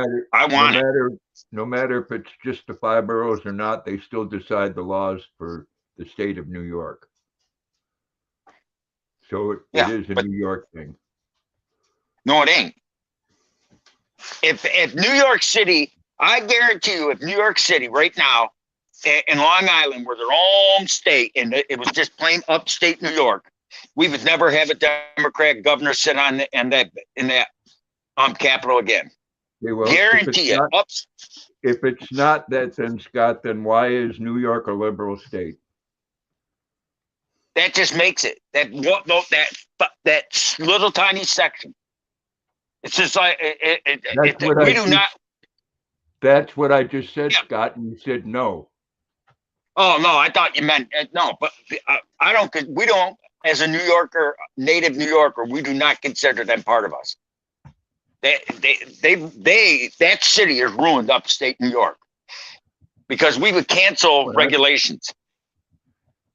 matter if it's just the 5 boroughs or not, they still decide the laws for the state of New York. So it is a New York thing. No, it ain't. If New York City, I guarantee you, if New York City right now and Long Island were their own state, and it was just plain upstate New York, we would never have a Democrat governor sit in that Capitol again. Guarantee it. If it's not that, then Scott, then why is New York a liberal state? That just makes it that little tiny section. It's just like we do not. That's what I just said, Scott, and you said no. Oh no, I thought you meant no, but I don't. We don't, as a New Yorker, native New Yorker, we do not consider them part of us. That city has ruined upstate New York because we would cancel regulations.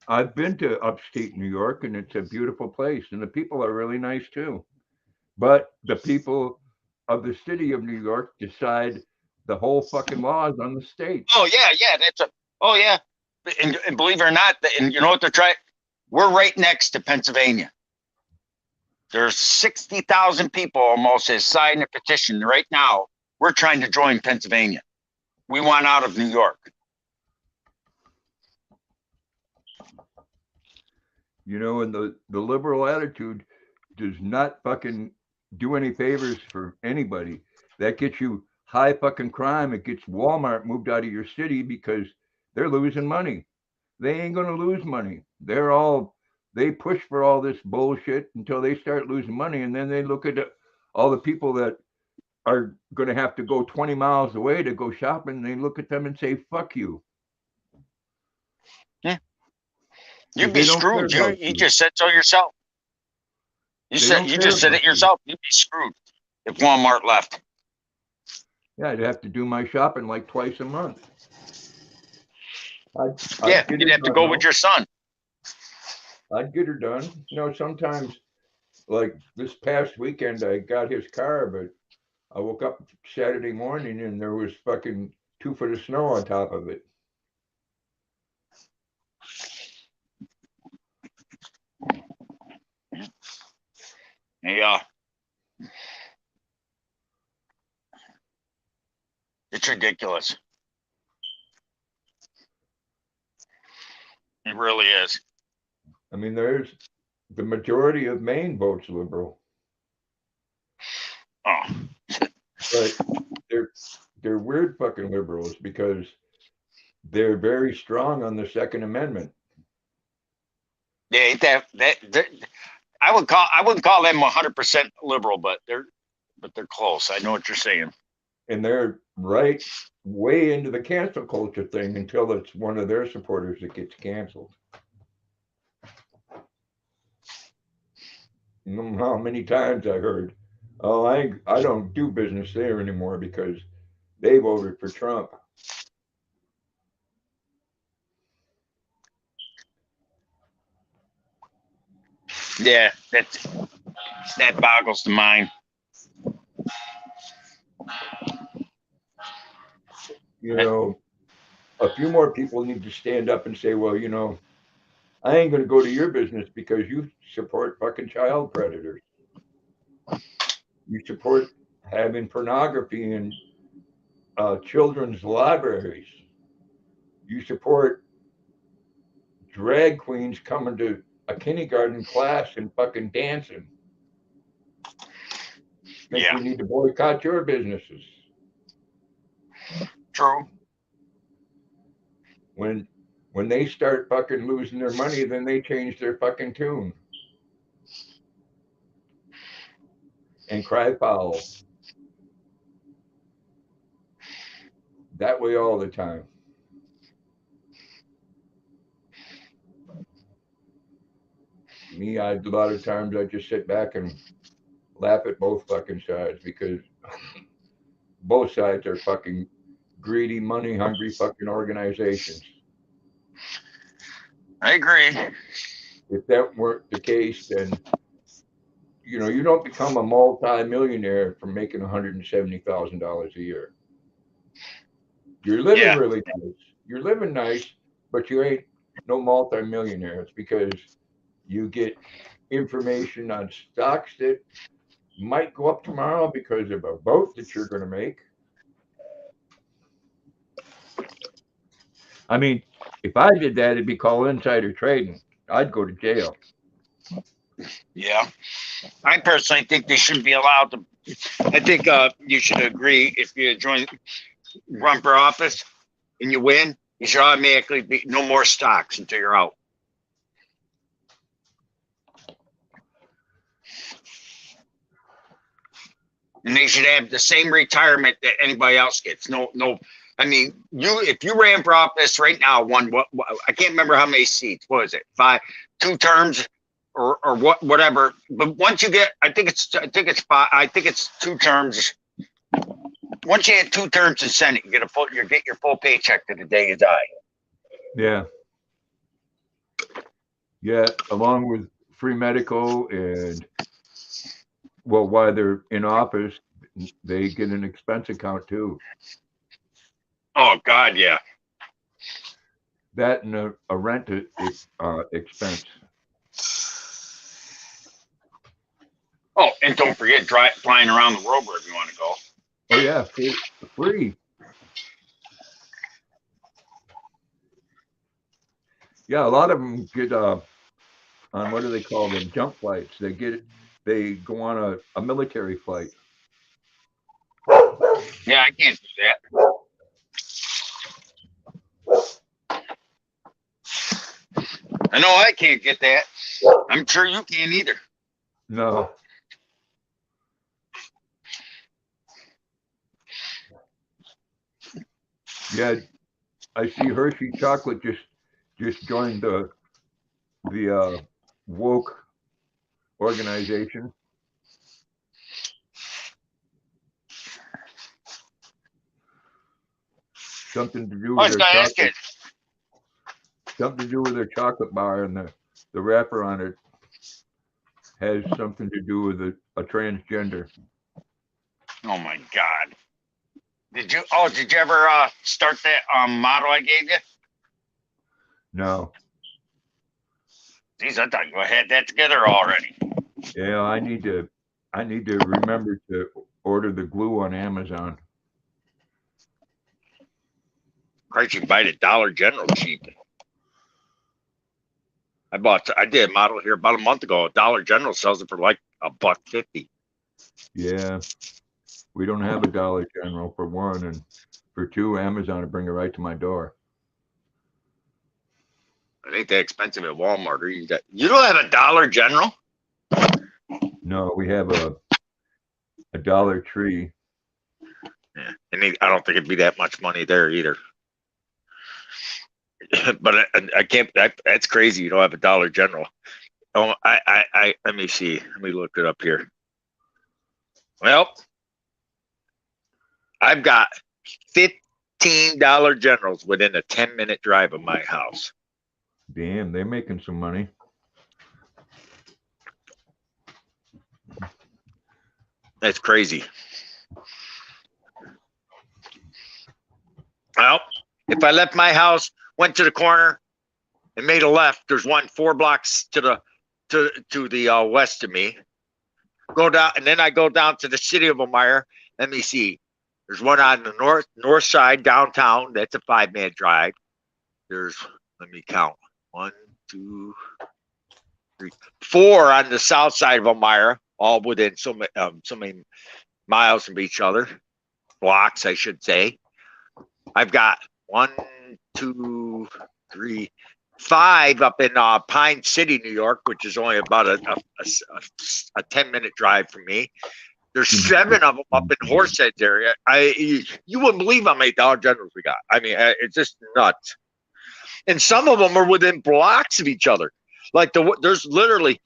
I've been to upstate New York, and it's a beautiful place, and the people are really nice too. But the people of the city of New York decide the whole fucking laws on the state. Oh yeah, and believe it or not, and you know what they're trying? We're right next to Pennsylvania. There's 60,000 people almost has signed a petition right now. We're trying to join Pennsylvania. We want out of New York. You know, and the liberal attitude does not fucking do any favors for anybody. That gets you high fucking crime. It gets Walmart moved out of your city because they're losing money. They ain't going to lose money. They're all they push for all this bullshit until they start losing money, and then they look at all the people that are going to have to go 20 miles away to go shopping. And they look at them and say, "Fuck you." Yeah. 'Cause You'd be they don't care screwed. You about you just said so yourself. You They said don't you care just said about it yourself. You'd be screwed if Walmart left. Yeah, I'd have to do my shopping like twice a month. I'd Yeah, get you'd her have to done, go though. with your son. I'd get her done. Sometimes, like this past weekend, I got his car, but I woke up Saturday morning and there was fucking 2 foot of snow on top of it. Yeah. It's ridiculous. It really is. I mean, there's the majority of Maine votes liberal, Oh, but they're weird fucking liberals because they're very strong on the Second Amendment. yeah, that I wouldn't call them 100% liberal, but they're close. I know what you're saying. And they're right way into the cancel culture thing until it's one of their supporters that gets canceled. You know how many times I heard, "Oh, I don't do business there anymore because they voted for Trump." Yeah, that boggles the mind. A few more people need to stand up and say, "Well, I ain't going to go to your business because you support fucking child predators. You support having pornography in children's libraries. You support drag queens coming to a kindergarten class and fucking dancing. Think Yeah, we need to boycott your businesses." true. When they start fucking losing their money, then they change their fucking tune and cry foul. That way all the time. Me, a lot of times I just sit back and laugh at both fucking sides because both sides are fucking greedy, money hungry fucking organizations. I agree. If that weren't the case, then you don't become a multi-millionaire from making $170,000 a year. You're living Yeah, really nice. You're living nice, but you ain't no multi-millionaire. It's because you get information on stocks that might go up tomorrow because of a vote that you're going to make. I mean, if I did that, it'd be called insider trading. I'd go to jail. yeah. I personally think they shouldn't be allowed to. I think you should agree if you run for office and you win, you should automatically be no more stocks until you're out. And they should have the same retirement that anybody else gets. No. I mean, if you ran for office right now, what I can't remember how many seats. What is it? 5, 2 terms, or whatever. But once you get, I think it's 5. I think it's 2 terms. Once you had 2 terms in Senate, you get your full paycheck to the day you die. Yeah. Yeah, along with free medical and, well, while they're in office, they get an expense account too. Oh God, yeah. That and a rent expense. Oh, and don't forget flying around the world wherever you want to go. Oh yeah, free. Yeah, a lot of them get on, what do they call them, jump flights. They go on a military flight. Yeah, I can't do that. I know I can't get that. I'm sure you can't either. No. Yeah, I see Hershey Chocolate just joined the woke organization. Something to do I with was their gonna ask you. chocolate. Something to do with their chocolate bar, and the wrapper on it has something to do with a transgender. Oh my God. Did you ever start that model I gave you? No. Geez, I thought you had that together already. Yeah, I need to remember to order the glue on Amazon. Christ, you can buy it at Dollar General cheap. I did a model here about a month ago. Dollar General sells it for like $1.50. Yeah. We don't have a Dollar General for one, and for two, Amazon will bring it right to my door. It ain't that expensive at Walmart. Or you don't have a Dollar General? No, we have a Dollar Tree. Yeah, and I don't think it'd be that much money there either. But I can't. That's crazy. You don't have a Dollar General. Oh, let me see. Let me look it up here. Well, I've got 15 Dollar Generals within a 10-minute drive of my house. Damn, they're making some money. That's crazy. Well, if I left my house, went to the corner, and made a left, there's one 4 blocks to the west of me. Go down, and then I go down to the city of Elmira. Let me see. There's one on the north side downtown. That's a 5-minute drive. There's, let me count. 1, 2, 3, 4 on the south side of Elmira, all within so many miles from each other, blocks, I should say. I've got 1, 2, 3, 5 up in Pine City, New York, which is only about a 10-minute drive from me. There's 7 of them up in Horseheads area. You wouldn't believe how many Dollar Generals we got. I mean, it's just nuts. And some of them are within blocks of each other. Like there's literally,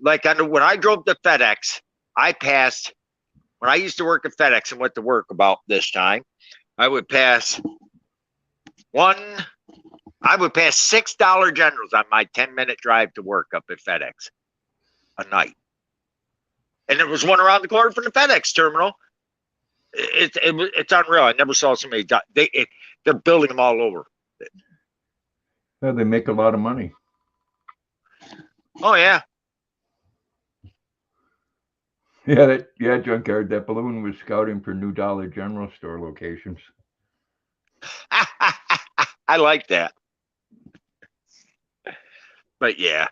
like when I drove to FedEx, I passed. When I used to work at FedEx and went to work about this time, I would pass 6 Dollar Generals on my 10-minute drive to work up at FedEx a night. And there was one around the corner from the FedEx terminal. It's unreal. I never saw so many. They're building them all over. Yeah, they make a lot of money. Oh yeah. Yeah, Junkyard. That balloon was scouting for new Dollar General store locations. I like that. But yeah,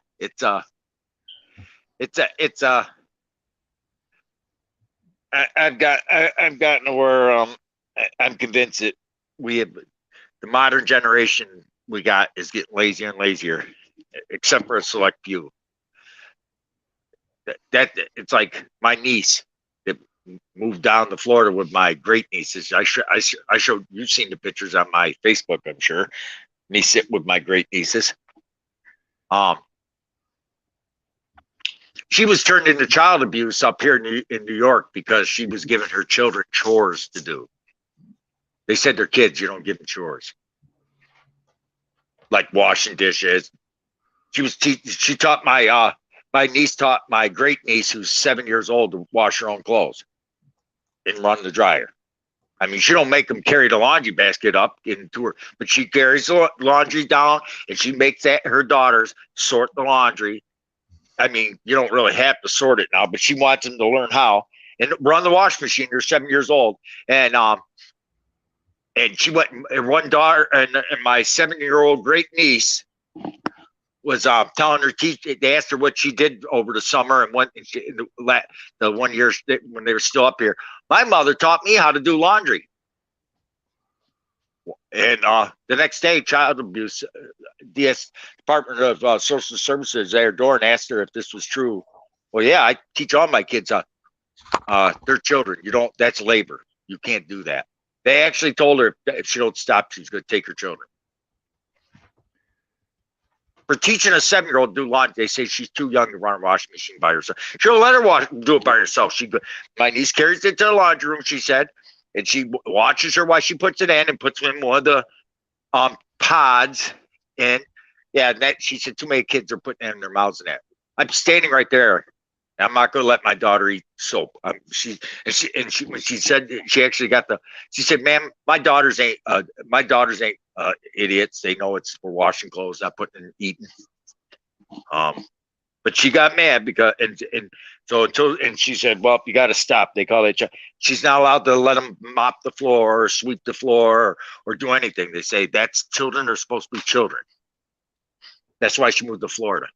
I've gotten to where I'm convinced that we have the modern generation we got is getting lazier and lazier, except for a select few. That it's like my niece that moved down to Florida with my great nieces. I showed you've seen the pictures on my Facebook, I'm sure. Me sitting with my great nieces. She was turned into child abuse up here in New York because she was giving her children chores to do. They said they're kids, you don't give them chores. Like washing dishes. She taught my niece taught my great niece, who's 7 years old, to wash her own clothes and run the dryer. I mean, she don't make them carry the laundry basket up into her, but she carries the laundry down and she makes her daughters sort the laundry. I mean, you don't really have to sort it now, but she wants them to learn how and run the wash machine. They're 7 years old, and she went. One daughter and my 7-year-old great niece was telling her teacher. They asked her what she did over the summer and the 1 year when they were still up here. My mother taught me how to do laundry. And the next day, child abuse, DS Department of Social Services, their door and asked her if this was true. Well, yeah, I teach all my kids, they're children. You don't, that's labor. You can't do that. They actually told her if she don't stop, she's going to take her children. For teaching a 7-year-old to do laundry, they say she's too young to run a washing machine by herself. She'll let her do it by herself. My niece carries it to the laundry room, she said, and she watches her while she puts it in and puts it in one of the pods. And yeah, that she said too many kids are putting it in their mouths and that. I'm standing right there. I'm not going to let my daughter eat soap. When she said she actually got she said, "Ma'am, my daughters ain't idiots. They know it's for washing clothes, not putting in eating." But she got mad because and she said, "Well, you got to stop." They call it. She's not allowed to let them mop the floor or sweep the floor or do anything. They say that's children are supposed to be children. That's why she moved to Florida.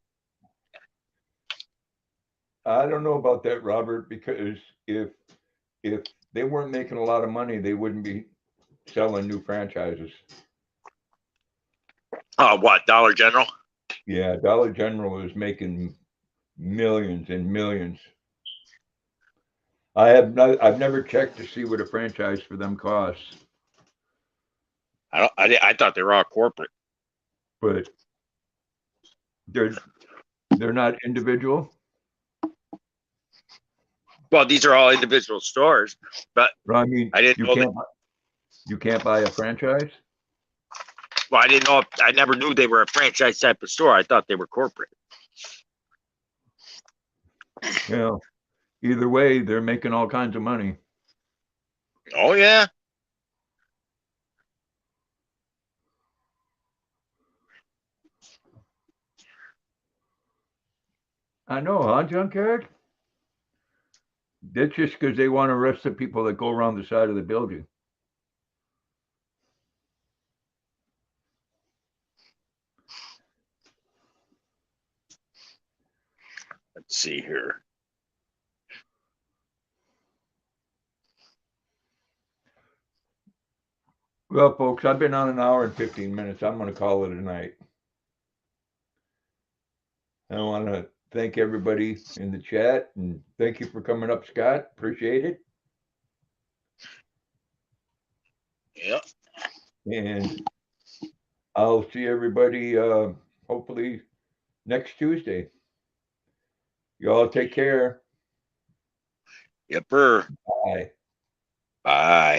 I don't know about that, Robert, because if they weren't making a lot of money, they wouldn't be selling new franchises. What, Dollar General? Yeah, Dollar General is making millions and millions. I've never checked to see what a franchise for them costs, I thought they were all corporate. but they're not individual. Well, these are all individual stores, but I mean, I didn't know you can't buy a franchise. Well, I didn't know. I never knew they were a franchise type of store. I thought they were corporate. Yeah. Either way, they're making all kinds of money. Oh yeah. I know, huh, Junkyard? That's just because they want to arrest the people that go around the side of the building. Let's see here. Well, folks, I've been on an hour and 15 minutes. I'm going to call it a night. I want to thank everybody in the chat and thank you for coming up, Scott. Appreciate it. Yep. And I'll see everybody hopefully next Tuesday. You all take care. Yepper. Bye. Bye.